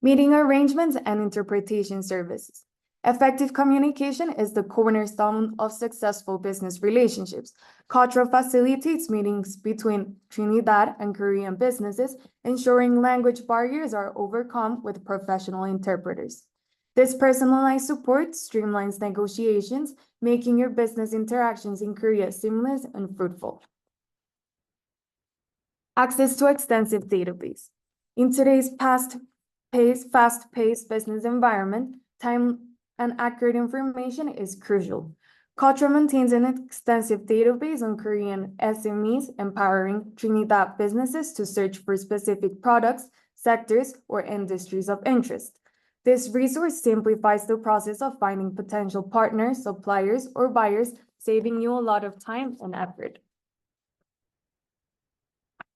Meeting arrangements and interpretation services. Effective communication is the cornerstone of successful business relationships. Kotra facilitates meetings between Trinidad and Korean businesses, ensuring language barriers are overcome with professional interpreters. This personalized support streamlines negotiations, making your business interactions in Korea seamless and fruitful. Access to extensive database. In today's fast-paced business environment, time and accurate information is crucial. Kotra maintains an extensive database on Korean SMEs, empowering Trinidad businesses to search for specific products, sectors, or industries of interest. This resource simplifies the process of finding potential partners, suppliers, or buyers, saving you a lot of time and effort.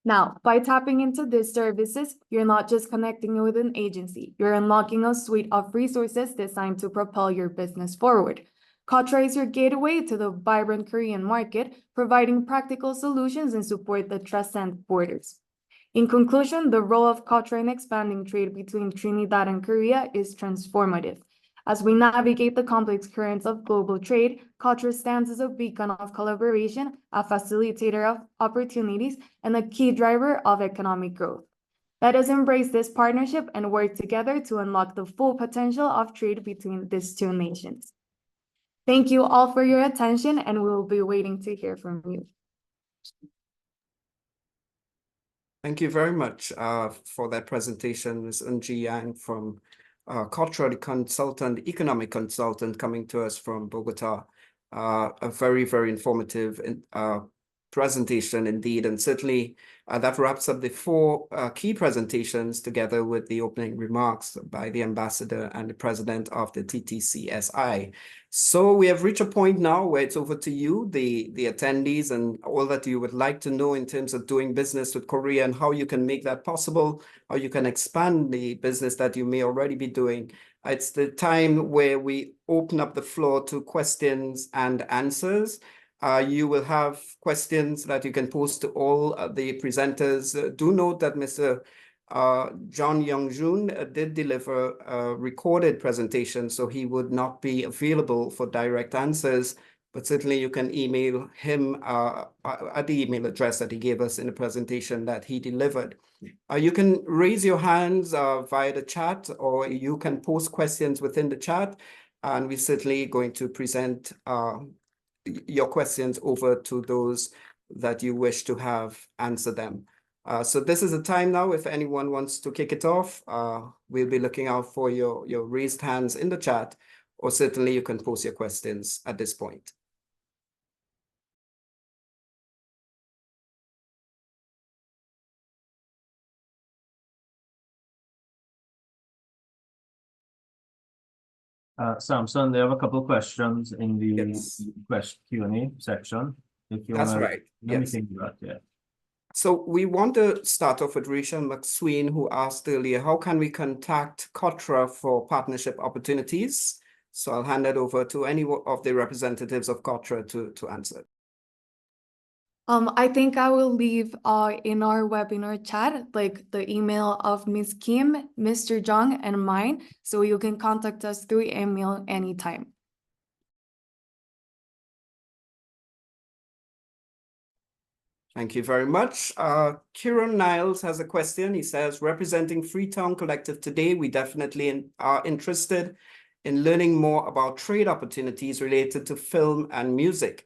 Now, by tapping into these services, you're not just connecting with an agency, you're unlocking a suite of resources designed to propel your business forward. Kotra is your gateway to the vibrant Korean market, providing practical solutions and support that transcend borders. In conclusion, the role of Kotra in expanding trade between Trinidad and Korea is transformative. As we navigate the complex currents of global trade, Kotra stands as a beacon of collaboration, a facilitator of opportunities, and a key driver of economic growth. Let us embrace this partnership and work together to unlock the full potential of trade between these two nations. Thank you all for your attention, and we will be waiting to hear from you. Thank you very much for that presentation, Ms. Eunji Yang from Kotra, the economic consultant coming to us from Bogota. A very, very informative presentation indeed, and certainly that wraps up the four key presentations together with the opening remarks by the ambassador and the president of the TTCSI. So we have reached a point now where it's over to you, the attendees, and all that you would like to know in terms of doing business with Korea and how you can make that possible, how you can expand the business that you may already be doing. It's the time where we open up the floor to questions and answers. You will have questions that you can pose to all the presenters. Do note that Mr. John Young-Joon did deliver a recorded presentation, so he would not be available for direct answers, but certainly you can email him at the email address that he gave us in the presentation that he delivered. You can raise your hands via the chat, or you can post questions within the chat, and we're certainly going to present your questions over to those that you wish to have answer them. So this is the time now. If anyone wants to kick it off, we'll be looking out for your raised hands in the chat, or certainly you can post your questions at this point. Samson, they have a couple of questions in the Yes. Q&A section. If you That's wanna, right. let me Yes. think about that. So we want to start off with Rachel McSween, who asked earlier, how can we contact Kotra for partnership opportunities? So I'll hand it over to any of the representatives of Kotra to answer. I think I will leave in our webinar chat, like the email of Ms. Kim, Mr. Jung, and mine, so you can contact us through email anytime. Thank you very much. Kieran Niles has a question. He says, representing Freetown Collective today, we definitely are interested in learning more about trade opportunities related to film and music.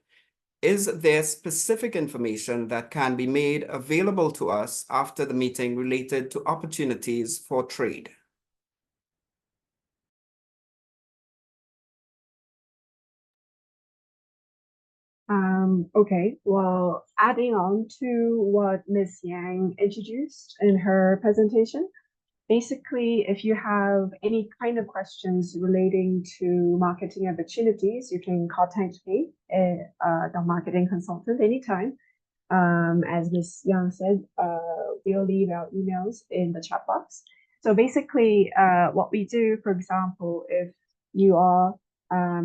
Is there specific information that can be made available to us after the meeting related to opportunities for trade? Okay, well, adding on to what Ms. Yang introduced in her presentation, basically, if you have any kind of questions relating to marketing opportunities, you can contact me, the marketing consultant, anytime. As Ms. Yang said, we'll leave our emails in the chat box. So basically, what we do, for example, if you are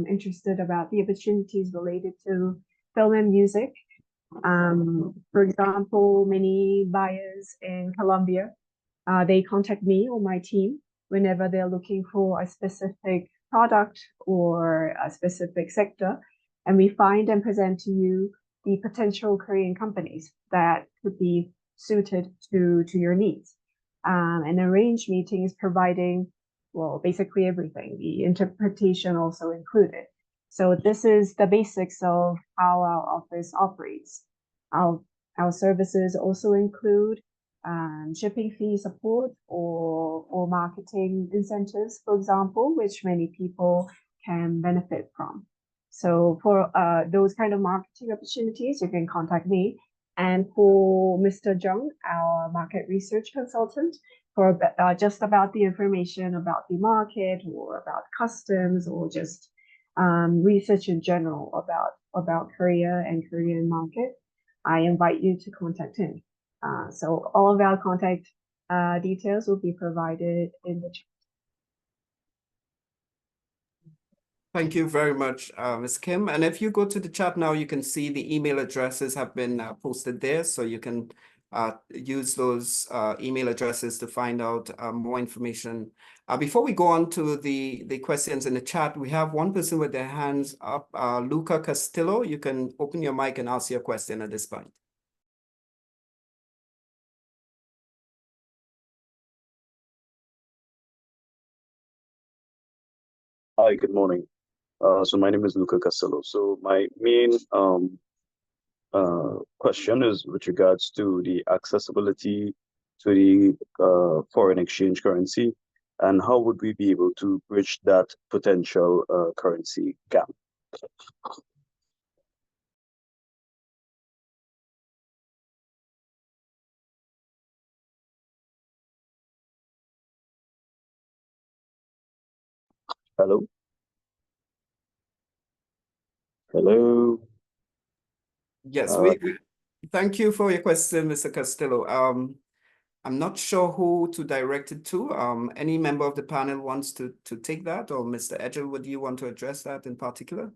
interested about the opportunities related to film and music, for example, many buyers in Colombia, they contact me or my team whenever they're looking for a specific product or a specific sector, and we find and present to you the potential Korean companies that could be suited to your needs, and arrange meetings providing, well, basically everything, the interpretation also included. So this is the basics of how our office operates. Our services also include shipping fee support or marketing incentives, for example, which many people can benefit from. So for those kind of marketing opportunities, you can contact me. And for Mr. Jung, our market research consultant, for just about the information about the market or about customs or just research in general about Korea and Korean market, I invite you to contact him. So all of our contact details will be provided in the chat. Thank you very much, Ms. Kim. And if you go to the chat now, you can see the email addresses have been posted there. So you can use those email addresses to find out more information. Before we go on to the questions in the chat, we have one person with their hands up, Luca Castillo. You can open your mic and ask your question at this point. Hi, good morning. So my name is Luca Castillo. So my main question is with regards to the accessibility to the foreign exchange currency, and how would we be able to bridge that potential currency gap? Hello? Hello? Yes, we thank you for your question, Mr. Castillo. I'm not sure who to direct it to. Any member of the panel wants to take that, or Mr. Edgell, would you want to address that in particular?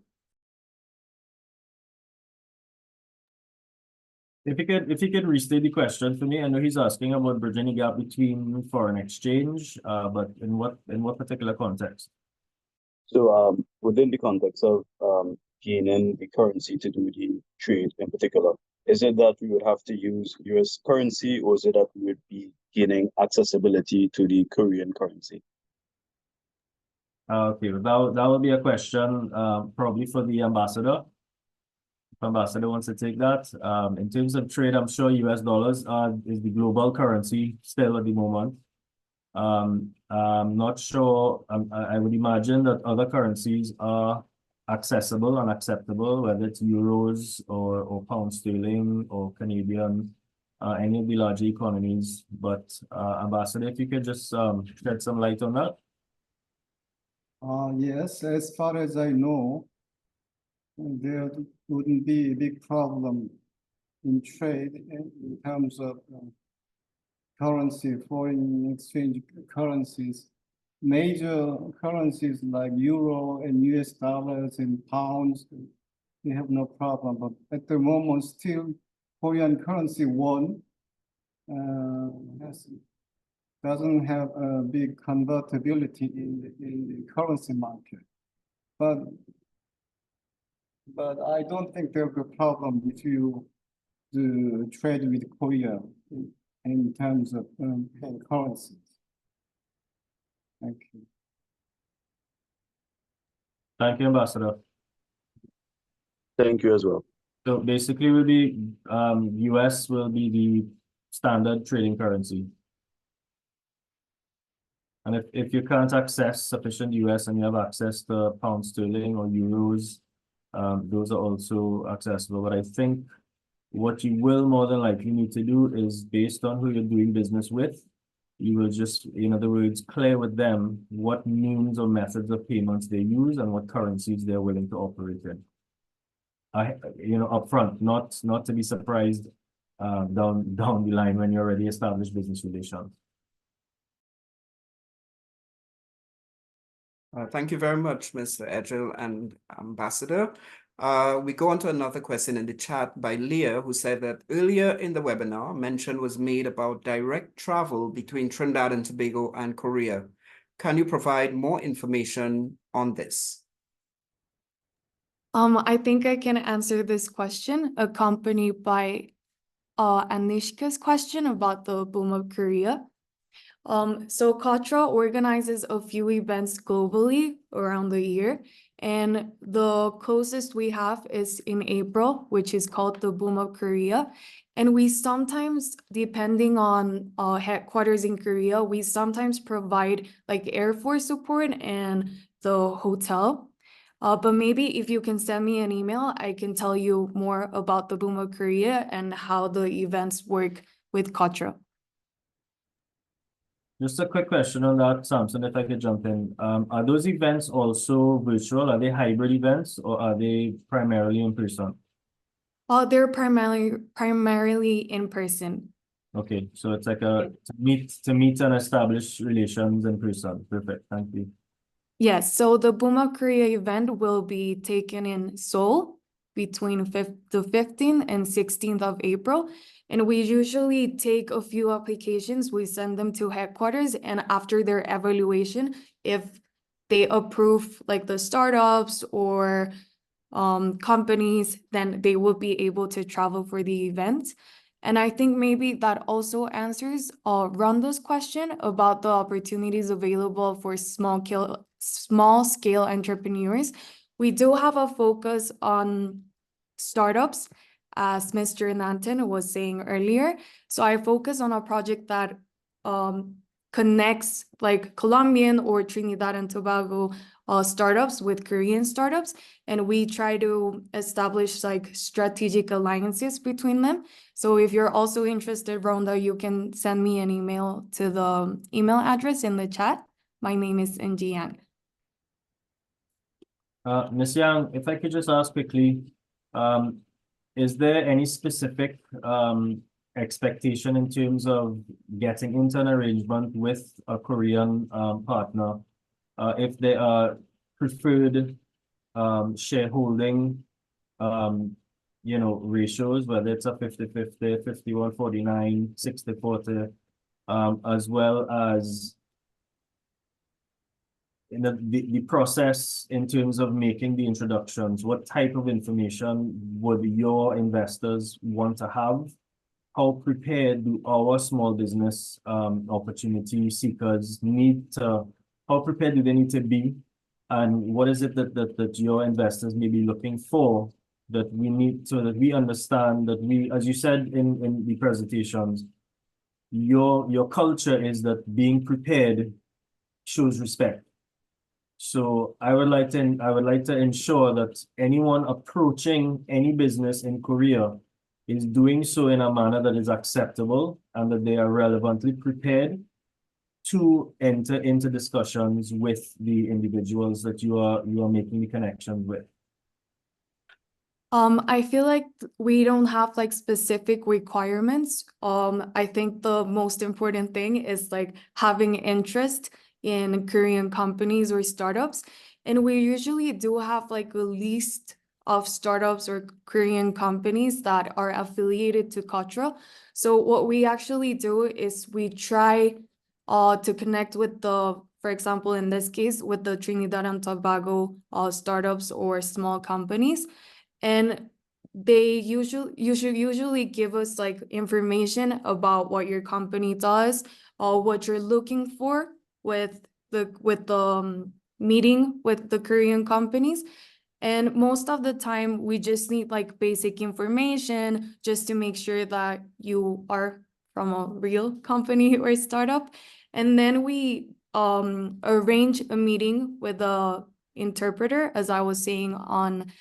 If you could restate the question for me, I know he's asking about bridging the gap between foreign exchange, but in what particular context? So within the context of gaining the currency to do the trade in particular, is it that we would have to use US currency, or is it that we would be gaining accessibility to the Korean currency? Okay, that would be a question probably for the ambassador. Ambassador wants to take that. In terms of trade, I'm sure US dollars is the global currency still at the moment. I'm not sure, I would imagine that other currencies are accessible and acceptable, whether it's euros or pound sterling or Canadian, any of the larger economies. But Ambassador, if you could just shed some light on that. Yes, as far as I know, there wouldn't be a big problem in trade in terms of currency, foreign exchange currencies. Major currencies like euro and US dollars and pounds, they have no problem. But at the moment, still Korean currency won doesn't have a big convertibility in the currency market. But I don't think there'll be a problem if you do trade with Korea in terms of paying currencies. Thank you. Thank you, Ambassador. Thank you as well. So basically will be US will be the standard trading currency. And if you can't access sufficient US and you have access to pound sterling or euros, those are also accessible. But I think what you will more than likely need to do is based on who you're doing business with, you will just, in other words, clear with them what means or methods of payments they use and what currencies they're willing to operate in. Upfront, not to be surprised down the line when you already established business relations. Thank you very much, Mr. Edgell and Ambassador. We go on to another question in the chat by Leah, who said that earlier in the webinar, mention was made about direct travel between Trinidad and Tobago and Korea. Can you provide more information on this? I think I can answer this question, accompanied by Anishka's question about the boom of Korea. So KOTRA organizes a few events globally around the year, and the closest we have is in April, which is called the Boom of Korea. And we sometimes, depending on headquarters in Korea, we sometimes provide like Air Force support and the hotel. But maybe if you can send me an email, I can tell you more about the Boom of Korea and how the events work with KOTRA. Just a quick question on that, Samson, if I could jump in. Are those events also virtual? Are they hybrid events or are they primarily in person? They're primarily in person. Okay, so it's like to meet and establish relations in person. Perfect, thank you. Yes, so the Boom of Korea event will be taken in Seoul between the 15th and 16th of April. And we usually take a few applications, we send them to headquarters, and after their evaluation, if they approve like the startups or companies, then they will be able to travel for the event. And I think maybe that also answers Rhonda's question about the opportunities available for small scale entrepreneurs. We do have a focus on startups, as Mr. Nanton was saying earlier. So I focus on a project that connects like Colombian or Trinidad and Tobago startups with Korean startups. And we try to establish like strategic alliances between them. So if you're also interested, Rhonda, you can send me an email to the email address in the chat. My name is Inji Yang. Ms. Yang, if I could just ask quickly, is there any specific expectation in terms of getting into an arrangement with a Korean partner? If they are preferred shareholding, ratios, whether it's a 50-50, 51-49, 60-40, as well as in the process in terms of making the introductions, what type of information would your investors want to have? How prepared do our small business opportunity seekers how prepared do they need to be? And what is it that your investors may be looking for that we need so that we understand that we, as you said in the presentations, your culture is that being prepared shows respect. So I would like to ensure that anyone approaching any business in Korea is doing so in a manner that is acceptable and that they are relevantly prepared to enter into discussions with the individuals that you are making the connection with. I feel like we don't have like specific requirements. I think the most important thing is like having interest in Korean companies or startups. And we usually do have like a list of startups or Korean companies that are affiliated to Kotra. So what we actually do is we try to connect with for example, in this case, with the Trinidad and Tobago startups or small companies. And they usually give us like information about what your company does or what you're looking for with the meeting with the Korean companies. And most of the time, we just need like basic information just to make sure that you are from a real company or startup. And then we arrange a meeting with the interpreter, as I was saying on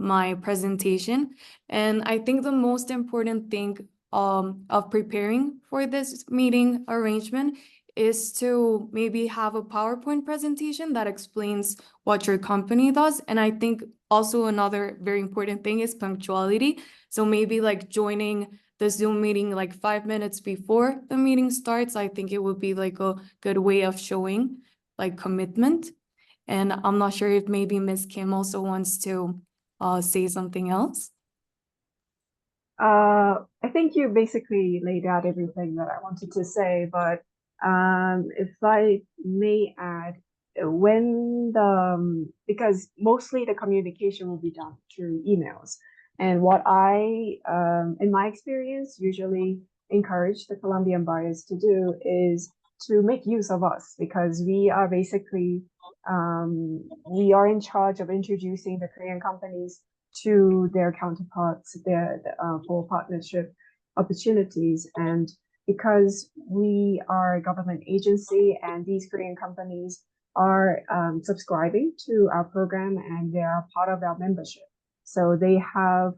my presentation. And I think the most important thing of preparing for this meeting arrangement is to maybe have a PowerPoint presentation that explains what your company does. And I think also another very important thing is punctuality. So maybe like joining the Zoom meeting like 5 minutes before the meeting starts, I think it would be like a good way of showing like commitment. And I'm not sure if maybe Ms. Kim also wants to say something else. I think you basically laid out everything that I wanted to say, but if I may add, because mostly the communication will be done through emails. And what I, in my experience, usually encourage the Colombian buyers to do is to make use of us, because we are basically, we are in charge of introducing the Korean companies to their counterparts, for partnership opportunities. And because we are a government agency and these Korean companies are subscribing to our program and they are part of our membership. So they have,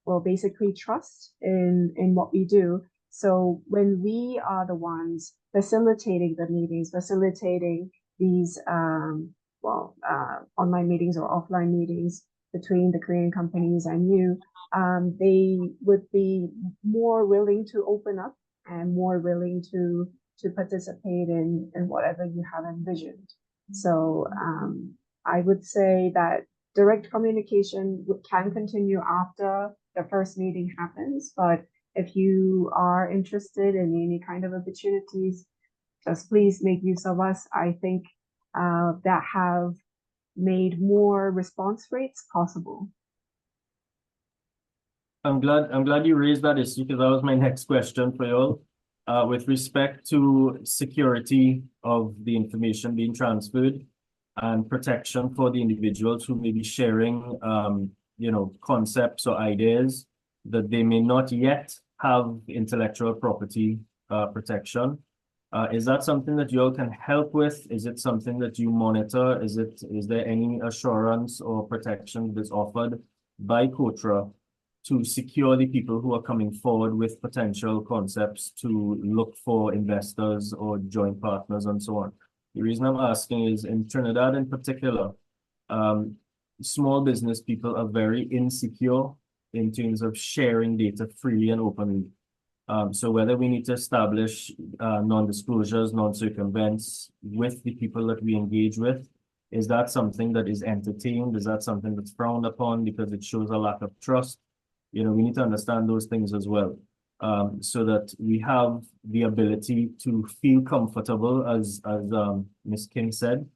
well, basically trust in what we do. So when we are the ones facilitating the meetings, facilitating these online meetings or offline meetings between the Korean companies and you, they would be more willing to open up and more willing to participate in whatever you have envisioned. So I would say that direct communication can continue after the first meeting happens, but if you are interested in any kind of opportunities, just please make use of us. I think that have made more response rates possible. I'm glad you raised that issue, because that was my next question for you all. With respect to security of the information being transferred and protection for the individuals who may be sharing concepts or ideas that they may not yet have intellectual property protection. Is that something that you all can help with? Is it something that you monitor? Is there any assurance or protection that's offered by Kotra to secure the people who are coming forward with potential concepts to look for investors or joint partners and so on? The reason I'm asking is in Trinidad in particular, small business people are very insecure in terms of sharing data freely and openly. So whether we need to establish non-disclosures, non-circumvents with the people that we engage with, is that something that is entertained? Is that something that's frowned upon because it shows a lack of trust? We need to understand those things as well, so that we have the ability to feel comfortable, as Ms. King said.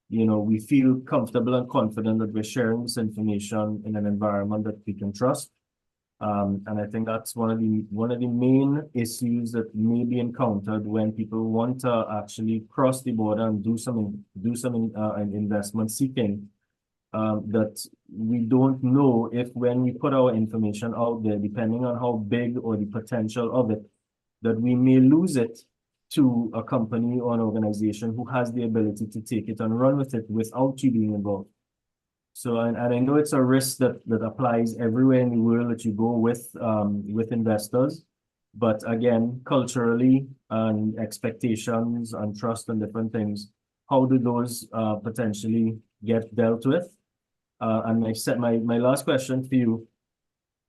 We feel comfortable and confident that we're sharing this information in an environment that we can trust. And I think that's one of the main issues that may be encountered when people want to actually cross the border and do some investment seeking. that we don't know if when we put our information out there, depending on how big or the potential of it, that we may lose it to a company or an organization who has the ability to take it and run with it without you being involved. So, and I know it's a risk that applies everywhere in the world that you go with investors. But again, culturally and expectations and trust and different things, how do those potentially get dealt with? And my last question for you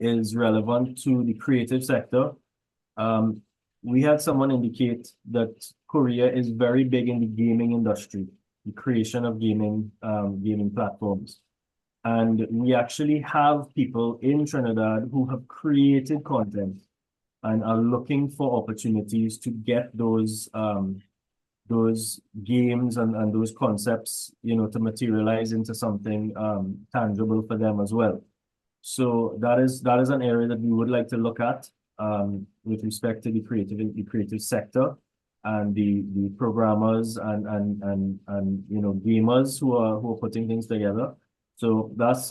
is relevant to the creative sector. We had someone indicate that Korea is very big in the gaming industry, the creation of gaming platforms. And we actually have people in Trinidad who have created content and are looking for opportunities to get those games and those concepts, to materialize into something tangible for them as well. So that is an area that we would like to look at with respect to the creative sector and the programmers and gamers who are putting things together. So that's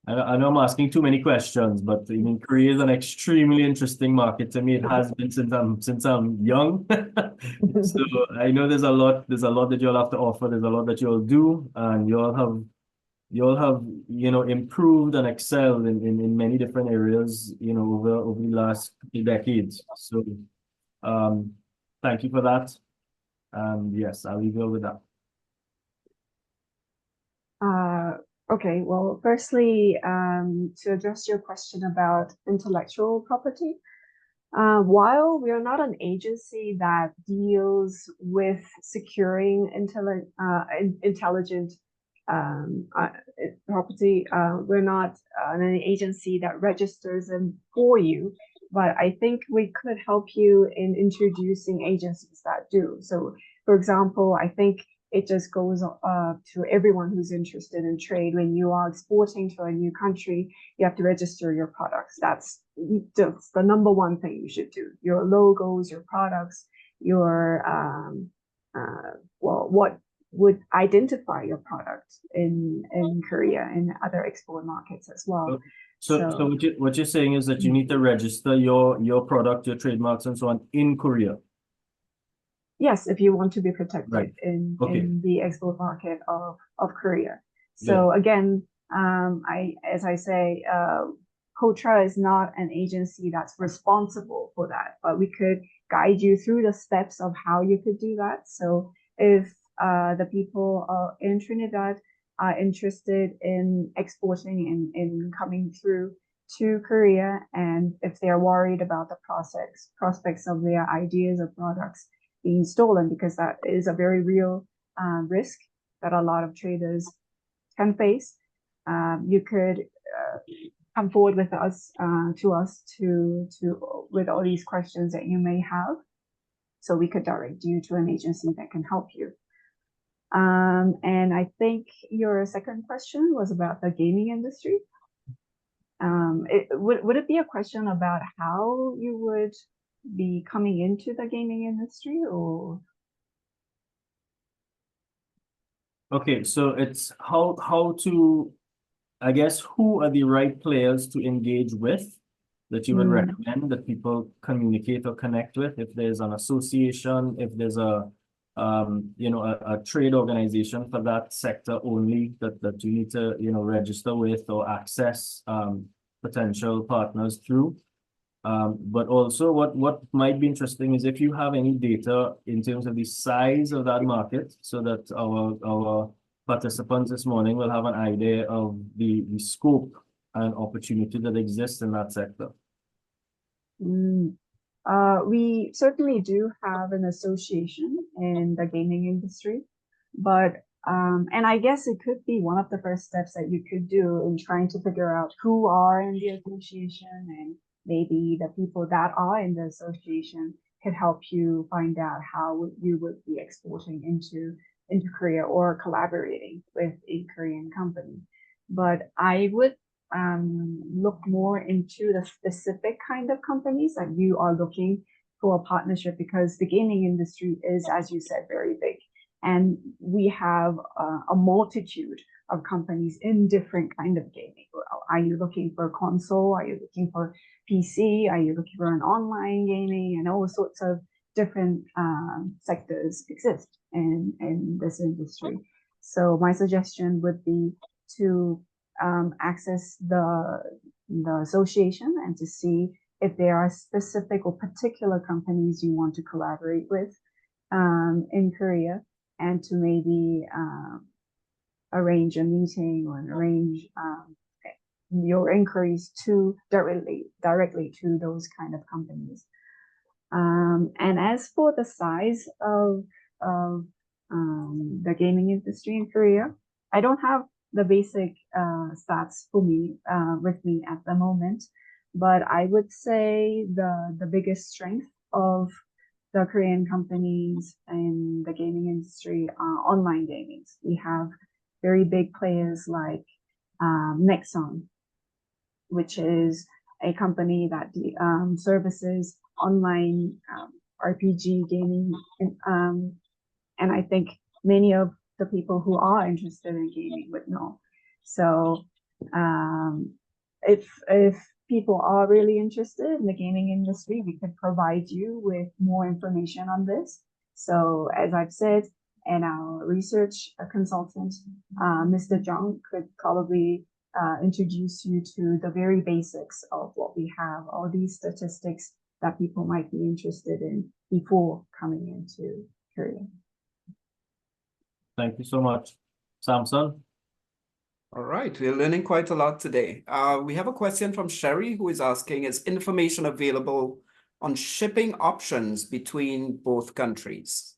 I know I'm asking too many questions, but I mean, Korea is an extremely interesting market to me. It has been since I'm young. So I know there's a lot that you'll have to offer. There's a lot that you'll do, and you'll have improved and excelled in many different areas, over the last decades. So thank you for that. Yes, I'll leave you with that. Okay, well, firstly, to address your question about intellectual property, while we are not an agency that deals with securing intelligent property, we're not an agency that registers them for you, but I think we could help you in introducing agencies that do. So, for example, I think it just goes to everyone who's interested in trade. When you are exporting to a new country, you have to register your products. That's just the number one thing you should do. Your logos, your products, your what would identify your product in Korea and other export markets as well. So what you're saying is that you need to register your product, your trademarks, and so on in Korea. Yes, if you want to be protected Right. in the export market of Korea. Yeah. So again, as I say, KOTRA is not an agency that's responsible for that, but we could guide you through the steps of how you could do that. So if the people in Trinidad are interested in exporting and coming through to Korea, and if they're worried about the prospects of their ideas or products being stolen, because that is a very real risk that a lot of traders can face, you could come forward with us with all these questions that you may have, so we could direct you to an agency that can help you. And I think your second question was about the gaming industry. Would it be a question about how you would be coming into the gaming industry, or? Okay, so it's how to, I guess, who are the right players to engage with that you would recommend that people communicate or connect with? If there's an association, if there's a trade organization for that sector only that you need to register with or access potential partners through. But also what might be interesting is if you have any data in terms of the size of that market, so that our participants this morning will have an idea of the scope and opportunity that exists in that sector. We certainly do have an association in the gaming industry, but and I guess it could be one of the first steps that you could do in trying to figure out who are in the association, and maybe the people that are in the association could help you find out how you would be exporting into Korea or collaborating with a Korean company. But I would look more into the specific kind of companies that you are looking for a partnership, because the gaming industry is, as you said, very big. And we have a multitude of companies in different kind of gaming. Are you looking for console? Are you looking for PC? Are you looking for an online gaming? And all sorts of different sectors exist in this industry. So my suggestion would be to access the association and to see if there are specific or particular companies you want to collaborate with in Korea, and to maybe arrange a meeting or arrange your inquiries to directly to those kind of companies. And as for the size of the gaming industry in Korea, I don't have the basic stats for me with me at the moment, but I would say the biggest strength of the Korean companies in the gaming industry are online gaming. We have very big players like Nexon, which is a company that services online RPG gaming, and I think many of the people who are interested in gaming would know. So if people are really interested in the gaming industry, we could provide you with more information on this. So as I've said, and our research consultant, Mr. Jung, could probably introduce you to the very basics of what we have, all these statistics that people might be interested in before coming into Korea. Thank you so much. Samson? All right, we're learning quite a lot today. We have a question from Sherry, who is asking, is information available on shipping options between both countries?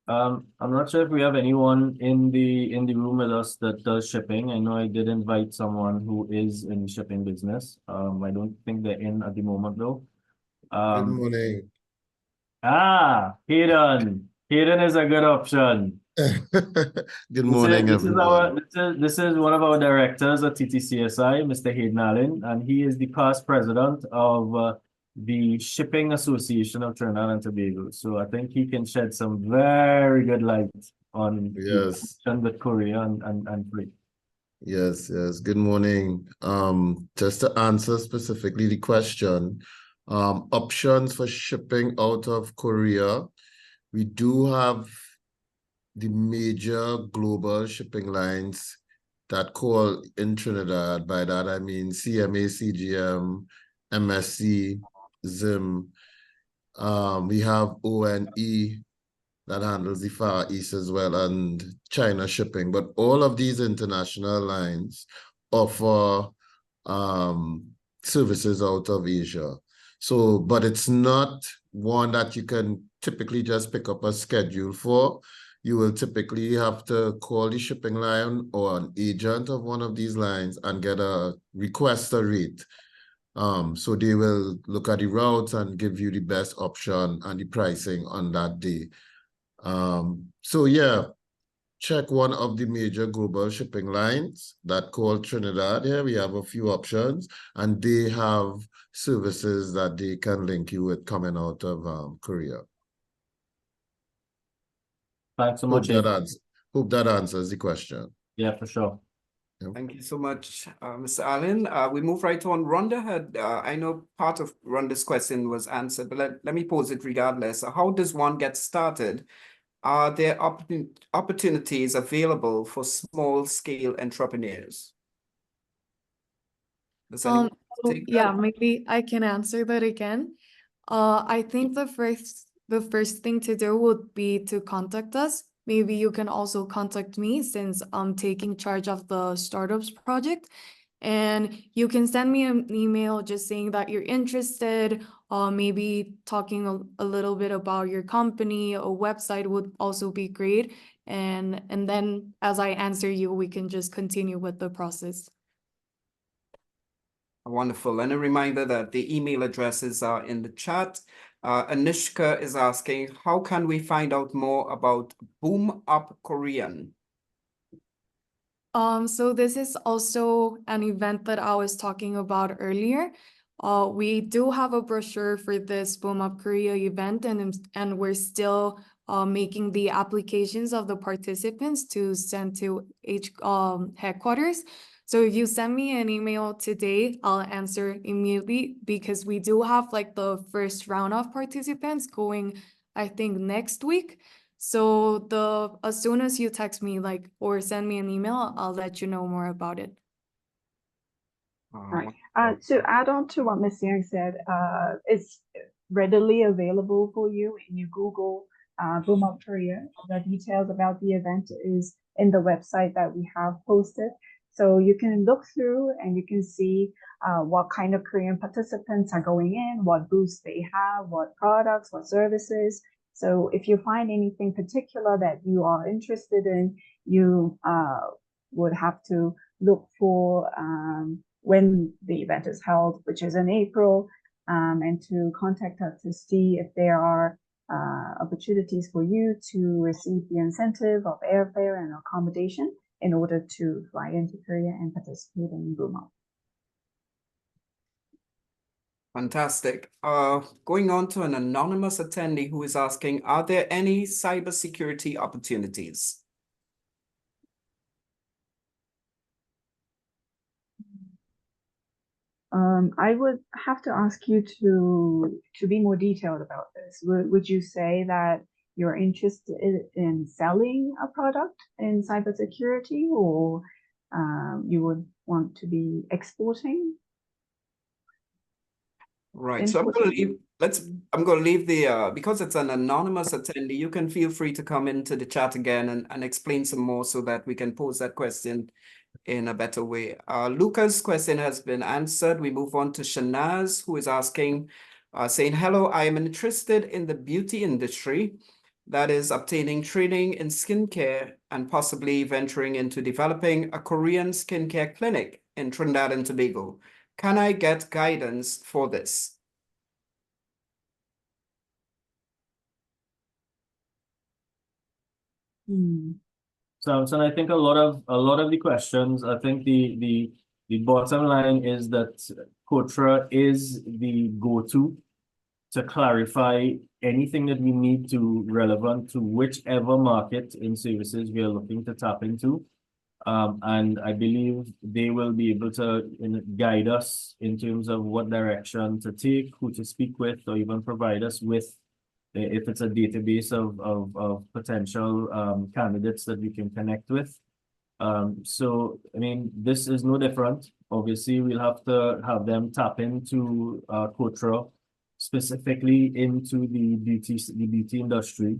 I'm not sure if we have anyone in the room with us that does shipping. I know I did invite someone who is in shipping business. I don't think they're in at the moment though. Good morning. Hayden. Hayden is a good option. Good morning, everyone. This is one of our directors at TTCSI, Mr. Hayden Allen, and he is the past president of the Shipping Association of Trinidad and Tobago. So I think he can shed some very good light on with Korea and fleet. Yes. Good morning. Just to answer specifically the question, options for shipping out of Korea, we do have the major global shipping lines that call in Trinidad. By that I mean CMA, CGM, MSC, ZIM. We have ONE that handles the Far East as well, and China Shipping. But all of these international lines offer services out of Asia. So, but it's not one that you can typically just pick up a schedule for. You will typically have to call the shipping line or an agent of one of these lines and get a request a rate. So they will look at the routes and give you the best option and the pricing on that day. So yeah, check one of the major global shipping lines that call Trinidad. Here we have a few options, and they have services that they can link you with coming out of Korea. Thanks so much. Hope that answers the question. Yeah, for sure. Thank you so much, Mr. Allen. We move right on. Rhonda I know part of Rhonda's question was answered, but let me pose it regardless. How does one get started? Are there opportunities available for small-scale entrepreneurs? Does anyone take that? Yeah, maybe I can answer that again. I think the first thing to do would be to contact us. Maybe you can also contact me since I'm taking charge of the startups project. And you can send me an email just saying that you're interested, maybe talking a little bit about your company. A website would also be great. And then as I answer you, we can just continue with the process. Wonderful. And a reminder that the email addresses are in the chat. Anishka is asking, how can we find out more about Boom Up Korean? So this is also an event that I was talking about earlier. We do have a brochure for this Boom Up Korea event, and we're still making the applications of the participants to send to headquarters. So if you send me an email today, I'll answer immediately, because we do have like the first round of participants going, I think, next week. So as soon as you text me or send me an email, I'll let you know more about it. Right. To add on to what Ms. Yang said, it's readily available for you in your Google Boom Up Korea. The details about the event is in the website that we have posted. So you can look through and you can see what kind of Korean participants are going in, what booths they have, what products, what services. So if you find anything particular that you are interested in, you would have to look for when the event is held, which is in April, and to contact us to see if there are opportunities for you to receive the incentive of airfare and accommodation in order to fly into Korea and participate in Boom Up. Fantastic. Going on to an anonymous attendee who is asking, are there any cybersecurity opportunities? I would have to ask you to be more detailed about this. Would you say that you're interested in selling a product in cybersecurity, or you would want to be exporting? Right. So I'm going to leave the because it's an anonymous attendee, you can feel free to come into the chat again and explain some more so that we can pose that question in a better way. Luca's question has been answered. We move on to Shanaz, who is asking, saying, hello, I am interested in the beauty industry, that is obtaining training in skincare and possibly venturing into developing a Korean skincare clinic in Trinidad and Tobago. Can I get guidance for this? So I think a lot of the questions, I think the bottom line is that Kotra is the go-to to clarify anything that we need to relevant to whichever market in services we are looking to tap into. And I believe they will be able to guide us in terms of what direction to take, who to speak with, or even provide us with, if it's a database of potential candidates that we can connect with. So, I mean, this is no different. Obviously, we'll have to have them tap into Kotra, specifically into the beauty industry,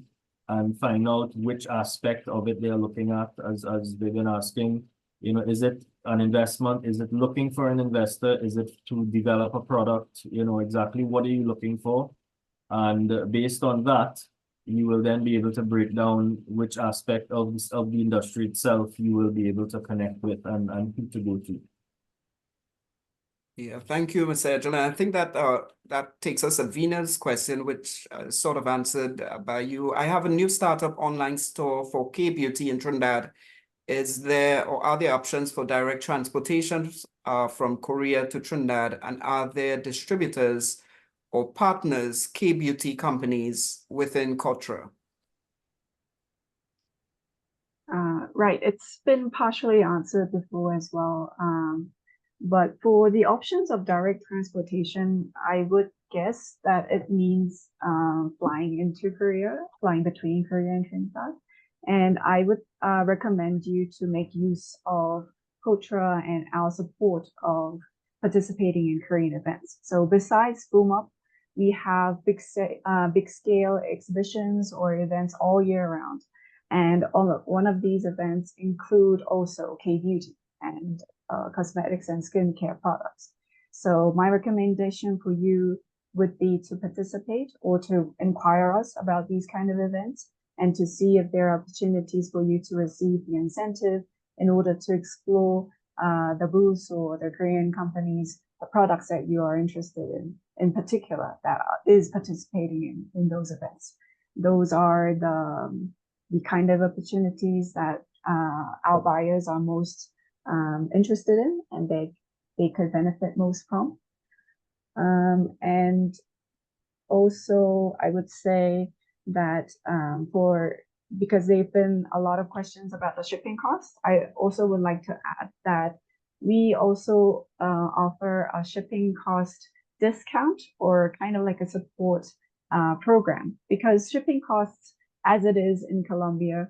and find out which aspect of it they're looking at, as they've been asking. You know, is it an investment? Is it looking for an investor? Is it to develop a product? You know, exactly what are you looking for? And based on that, you will then be able to break down which aspect of the industry itself you will be able to connect with and who to go to. Yeah, thank you, Mr. Angela. I think that that takes us to Venus' question, which sort of answered by you. I have a new startup online store for K-Beauty in Trinidad. Is there or are there options for direct transportation from Korea to Trinidad? And are there distributors or partners, K-Beauty companies within Kotra? Right, it's been partially answered before as well. But for the options of direct transportation, I would guess that it means flying into Korea, flying between Korea and Trinidad. And I would recommend you to make use of Kotra and our support of participating in Korean events. So besides Boom Up, we have big scale exhibitions or events all year round. And one of these events include also K-Beauty and cosmetics and skincare products. So my recommendation for you would be to participate or to inquire us about these kind of events and to see if there are opportunities for you to receive the incentive in order to explore the booths or the Korean companies, the products that you are interested in particular, that is participating in those events. Those are the kind of opportunities that our buyers are most interested in and they could benefit most from. And also, I would say that because there have been a lot of questions about the shipping costs, I also would like to add that we also offer a shipping cost discount or kind of like a support program, because shipping costs, as it is in Colombia,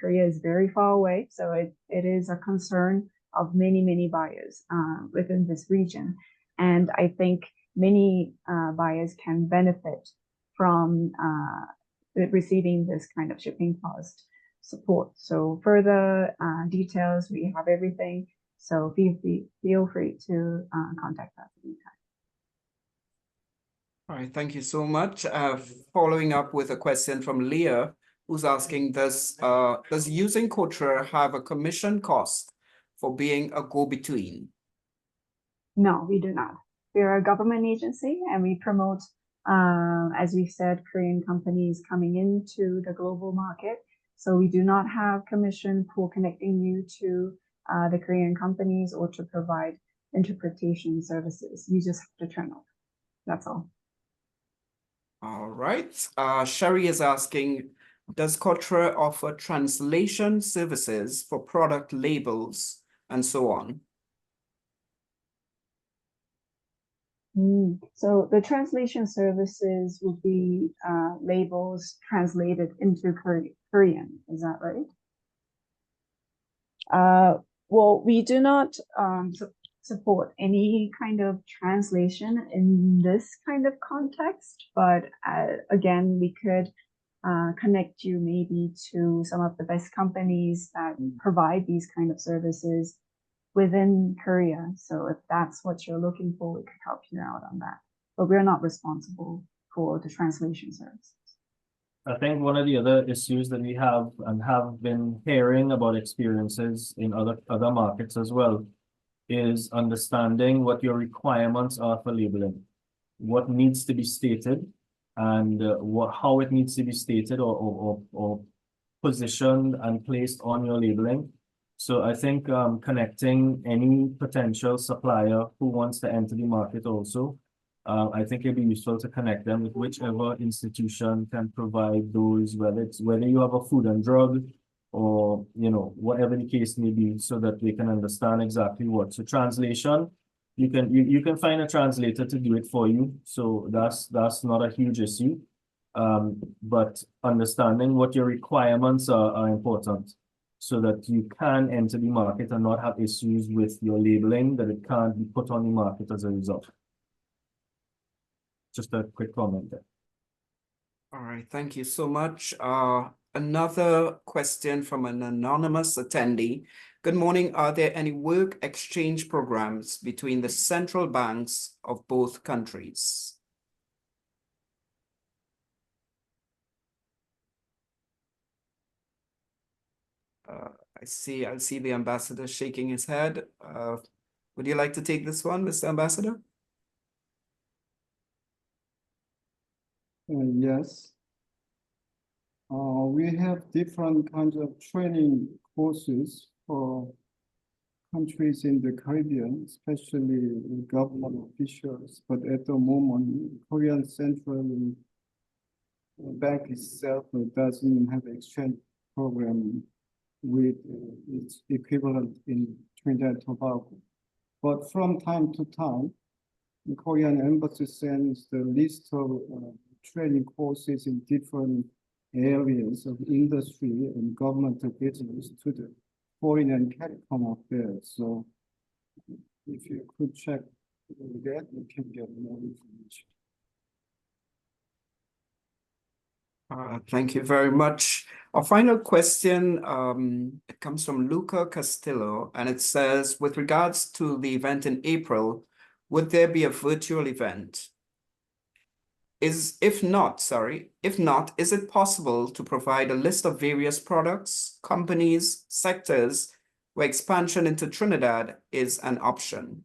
Korea is very far away, so it is a concern of many buyers within this region. And I think many buyers can benefit from receiving this kind of shipping cost support. So further details, we have everything. So feel free to contact us anytime. All right, thank you so much. Following up with a question from Leah, who's asking, does using Kotra have a commission cost for being a go-between? No, we do not. We're a government agency and we promote, as we said, Korean companies coming into the global market. So we do not have commission for connecting you to the Korean companies or to provide interpretation services. You just have to turn up. That's all. All right. Sherry is asking, does Kotra offer translation services for product labels and so on? So the translation services will be labels translated into Korean. Is that right? Well, we do not support any kind of translation in this kind of context, but again, we could connect you maybe to some of the best companies that provide these kind of services within Korea. So if that's what you're looking for, we could help you out on that. But we're not responsible for the translation services. I think one of the other issues that we have and have been hearing about experiences in other markets as well is understanding what your requirements are for labeling, what needs to be stated, and how it needs to be stated or positioned and placed on your labeling. So I think connecting any potential supplier who wants to enter the market also, I think it'd be useful to connect them with whichever institution can provide those, whether you have a food and drug or, whatever the case may be, so that they can understand exactly what. So translation, you can find a translator to do it for you. So that's not a huge issue. But understanding what your requirements are important, so that you can enter the market and not have issues with your labeling, that it can't be put on the market as a result. Just a quick comment there. All right, thank you so much. Another question from an anonymous attendee. Good morning. Are there any work exchange programs between the central banks of both countries? I see the ambassador shaking his head. Would you like to take this one, Mr. Ambassador? Yes. We have different kinds of training courses for countries in the Caribbean, especially government officials. But at the moment, Korean Central Bank itself doesn't have exchange program with its equivalent in Trinidad and Tobago. But from time to time, the Korean embassy sends the list of training courses in different areas of industry and governmental business to the foreign and CARICOM affairs. So if you could check that, you can get more information. Thank you very much. Our final question, it comes from Luca Castillo, and it says, with regards to the event in April, would there be a virtual event? If not, is it possible to provide a list of various products, companies, sectors where expansion into Trinidad is an option?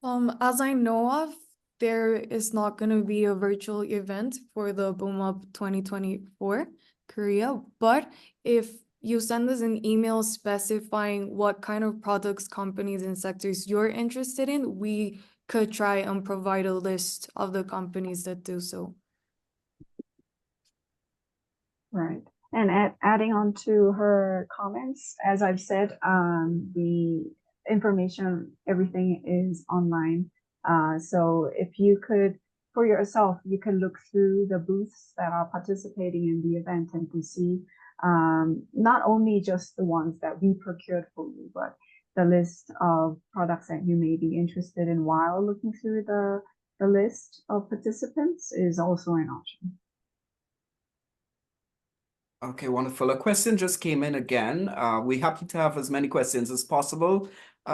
As I know of, there is not going to be a virtual event for the Boom Up 2024, Korea. But if you send us an email specifying what kind of products, companies, and sectors you're interested in, we could try and provide a list of the companies that do so. Right. And adding on to her comments, as I've said, the information, everything is online. So if you could, for yourself, you can look through the booths that are participating in the event and to see not only just the ones that we procured for you, but the list of products that you may be interested in while looking through the list of participants is also an option. Okay, wonderful. A question just came in again. We're happy to have as many questions as possible.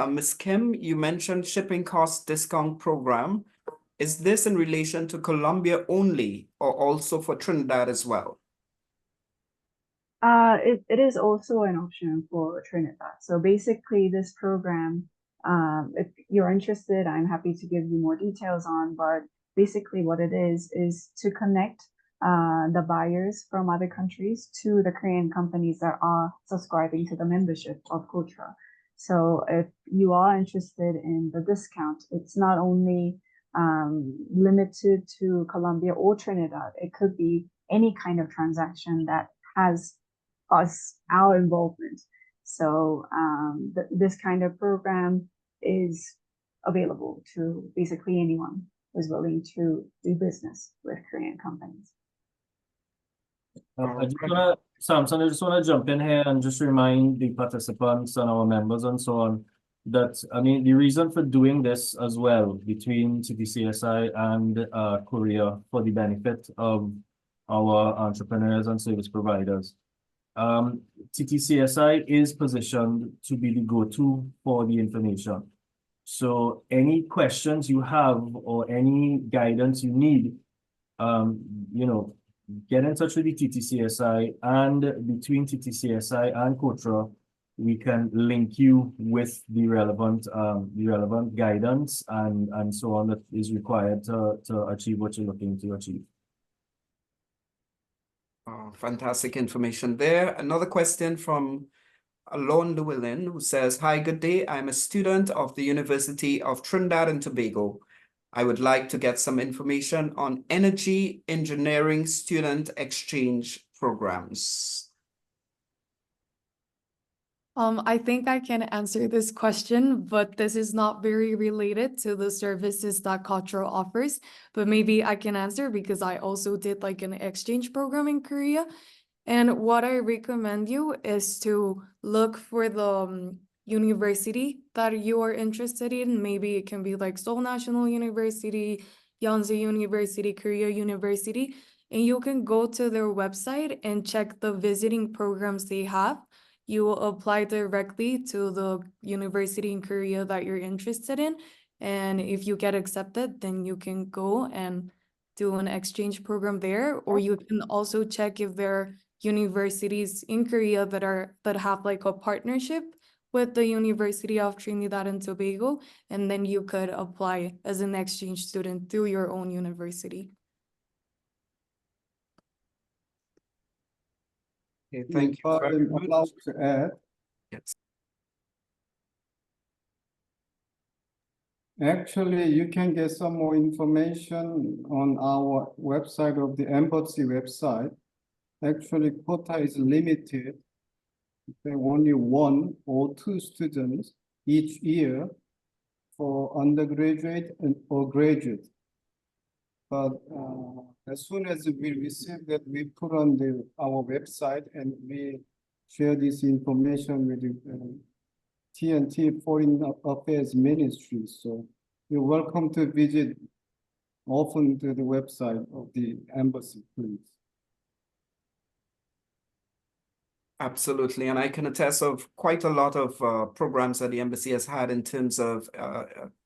Ms. Kim, you mentioned shipping cost discount program. Is this in relation to Colombia only or also for Trinidad as well? It is also an option for Trinidad. So basically this program, if you're interested, I'm happy to give you more details on, but basically what it is to connect the buyers from other countries to the Korean companies that are subscribing to the membership of Kotra. So if you are interested in the discount, it's not only limited to Colombia or Trinidad. It could be any kind of transaction that has our involvement. So this kind of program is available to basically anyone who's willing to do business with Korean companies. Samson, I just want to jump in here and just remind the participants and our members and so on that, I mean, the reason for doing this as well between TTCSI and Korea for the benefit of our entrepreneurs and service providers. TTCSI is positioned to be the go-to for the information. So any questions you have or any guidance you need, get in touch with the TTCSI, and between TTCSI and Kotra, we can link you with the relevant guidance and so on that is required to achieve what you're looking to achieve. Fantastic information there. Another question from Alon Llewellyn, who says, "Hi, good day. I'm a student of the University of Trinidad and Tobago. I would like to get some information on energy engineering student exchange programs." I think I can answer this question, but this is not very related to the services that Kotra offers. But maybe I can answer because I also did like an exchange program in Korea. And what I recommend you is to look for the university that you are interested in. Maybe it can be like Seoul National University, Yonsei University, Korea University. And you can go to their website and check the visiting programs they have. You will apply directly to the university in Korea that you're interested in. And if you get accepted, then you can go and do an exchange program there. Or you can also check if there are universities in Korea that have like a partnership with the University of Trinidad and Tobago. And then you could apply as an exchange student through your own university. Okay, thank you very I'm much. allowed to add. Yes. Actually, you can get some more information on our website of the embassy website. Actually, quota is limited. There are only 1 or 2 students each year for undergraduate or graduate. But as soon as we receive that, we put on our website and we share this information with the TNT Foreign Affairs Ministry. So you're welcome to visit often to the website of the embassy, please. Absolutely, and I can attest of quite a lot of programs that the embassy has had in terms of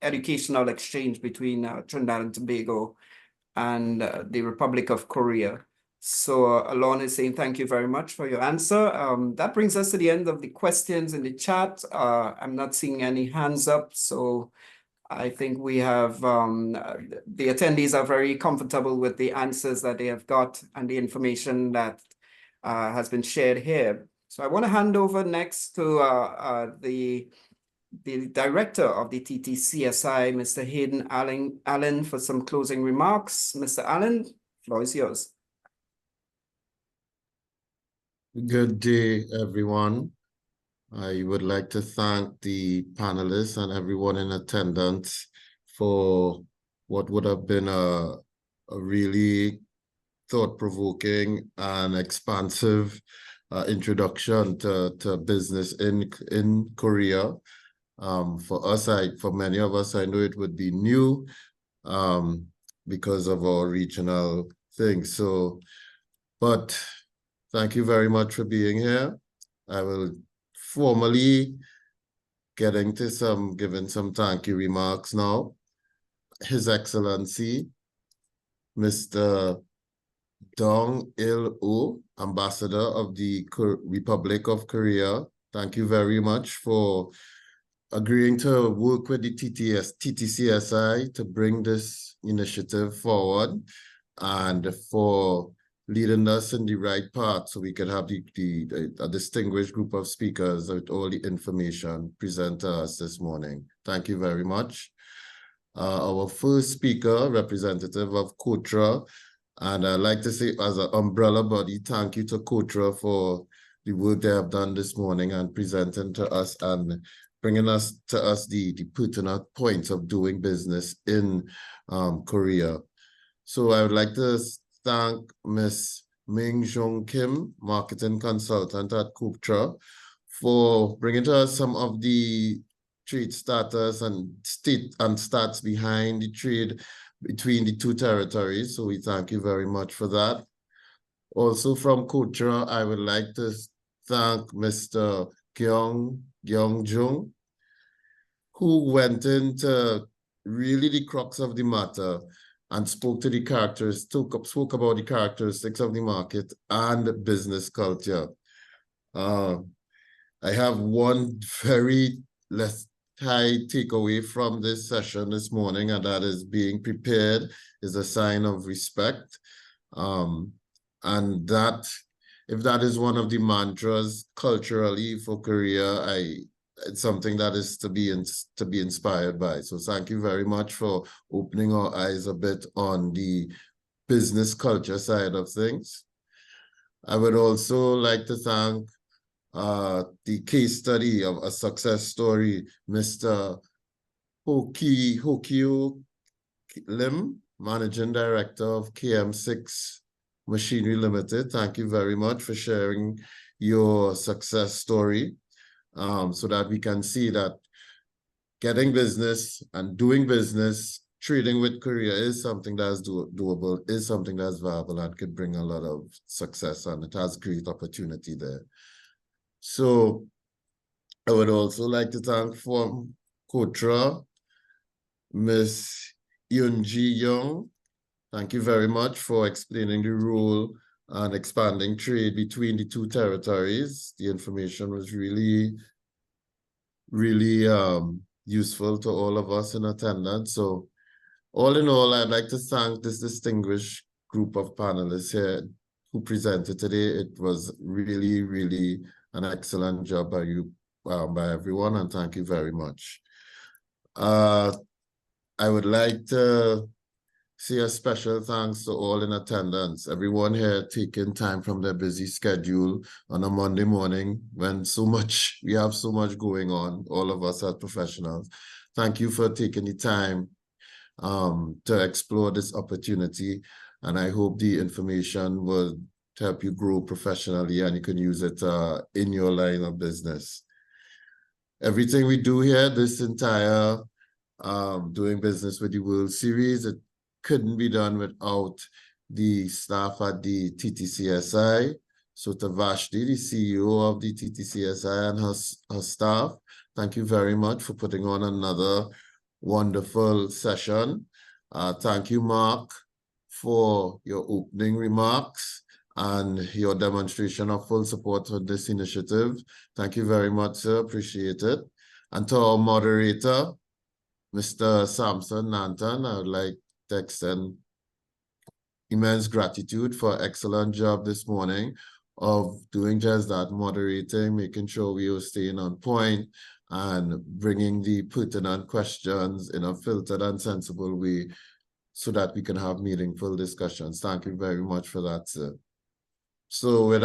educational exchange between Trinidad and Tobago and the Republic of Korea. So Alon is saying thank you very much for your answer. That brings us to the end of the questions in the chat. I'm not seeing any hands up, so I think we have the attendees are very comfortable with the answers that they have got and the information that has been shared here. So I want to hand over next to the director of the TTCSI, Mr. Hayden Allen, for some closing remarks. Mr. Allen, floor is yours. Good day, everyone. I would like to thank the panelists and everyone in attendance for what would have been a really thought-provoking and expansive introduction to business in Korea. For us, for many of us, I know it would be new because of our regional thing. So, but thank you very much for being here. I will formally get into giving some thank you remarks now. His Excellency, Mr. Dong Il-oh, Ambassador of the Republic of Korea. Thank you very much for agreeing to work with the TTCSI to bring this initiative forward and for leading us in the right path so we can have a distinguished group of speakers with all the information presented to us this morning. Thank you very much. Our first speaker, representative of KOTRA, and I'd like to say as an umbrella body, thank you to KOTRA for the work they have done this morning and presenting to us and bringing to us the pertinent points of doing business in Korea. So I would like to thank Ms. Ming Jong Kim, marketing consultant at KOTRA, for bringing to us some of the trade status and stats behind the trade between the two territories. So we thank you very much for that. Also from KOTRA, I would like to thank Mr. Gyeong Jung, who went into really the crux of the matter and spoke about the characteristics of the market and business culture. I have one very high takeaway from this session this morning, and that is being prepared is a sign of respect. And that, if that is one of the mantras culturally for Korea, it's something that is to be inspired by. So thank you very much for opening our eyes a bit on the business culture side of things. I would also like to thank the case study of a success story, Mr. Hokyu Lim, Managing Director of KM6 Machinery Limited. Thank you very much for sharing your success story so that we can see that getting business and doing business, trading with Korea is something that's doable, is something that's viable and could bring a lot of success, and it has great opportunity there. So I would also like to thank from KOTRA, Ms. Yoon-ji Young. Thank you very much for explaining the role and expanding trade between the two territories. The information was really, really useful to all of us in attendance. So all in all, I'd like to thank this distinguished group of panelists here who presented today. It was really, really an excellent job by you, by everyone, and thank you very much. I would like to say a special thanks to all in attendance, everyone here taking time from their busy schedule on a Monday morning when we have so much going on, all of us as professionals. Thank you for taking the time to explore this opportunity, and I hope the information will help you grow professionally and you can use it in your line of business. Everything we do here, this entire doing business with the World Series, it couldn't be done without the staff at the TTCSI. So to Vashti, the CEO of the TTCSI and her staff, thank you very much for putting on another wonderful session. Thank you, Mark, for your opening remarks and your demonstration of full support for this initiative. Thank you very much, sir. Appreciate it. And to our moderator, Mr. Samson Nantan, I would like to extend immense gratitude for an excellent job this morning. of doing just that, moderating, making sure we are staying on point and bringing the pertinent questions in a filtered and sensible way so that we can have meaningful discussions. Thank you very much for that, sir. So I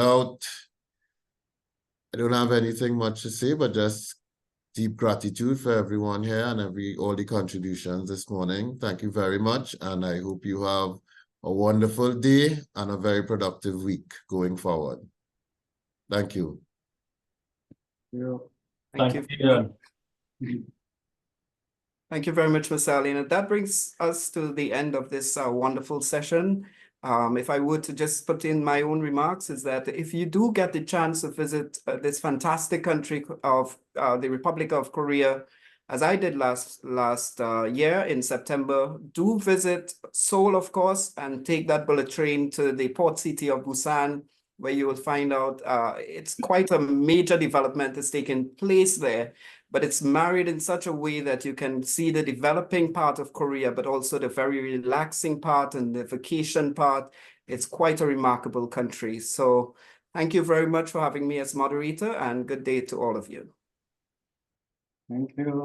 don't have anything much to say, but just deep gratitude for everyone here and all the contributions this morning. Thank you very much. And I hope you have a wonderful day and a very productive week going forward. Thank you. Thank you. Thank you very much, Mr. Ali. And that brings us to the end of this wonderful session. If I were to just put in my own remarks, is that if you do get the chance to visit this fantastic country of the Republic of Korea, as I did last year in September, do visit Seoul, of course, and take that bullet train to the port city of Busan, where you will find out it's quite a major development that's taking place there. But it's married in such a way that you can see the developing part of Korea, but also the very relaxing part and the vacation part. It's quite a remarkable country. So thank you very much for having me as moderator, and good day to all of you. Thank you.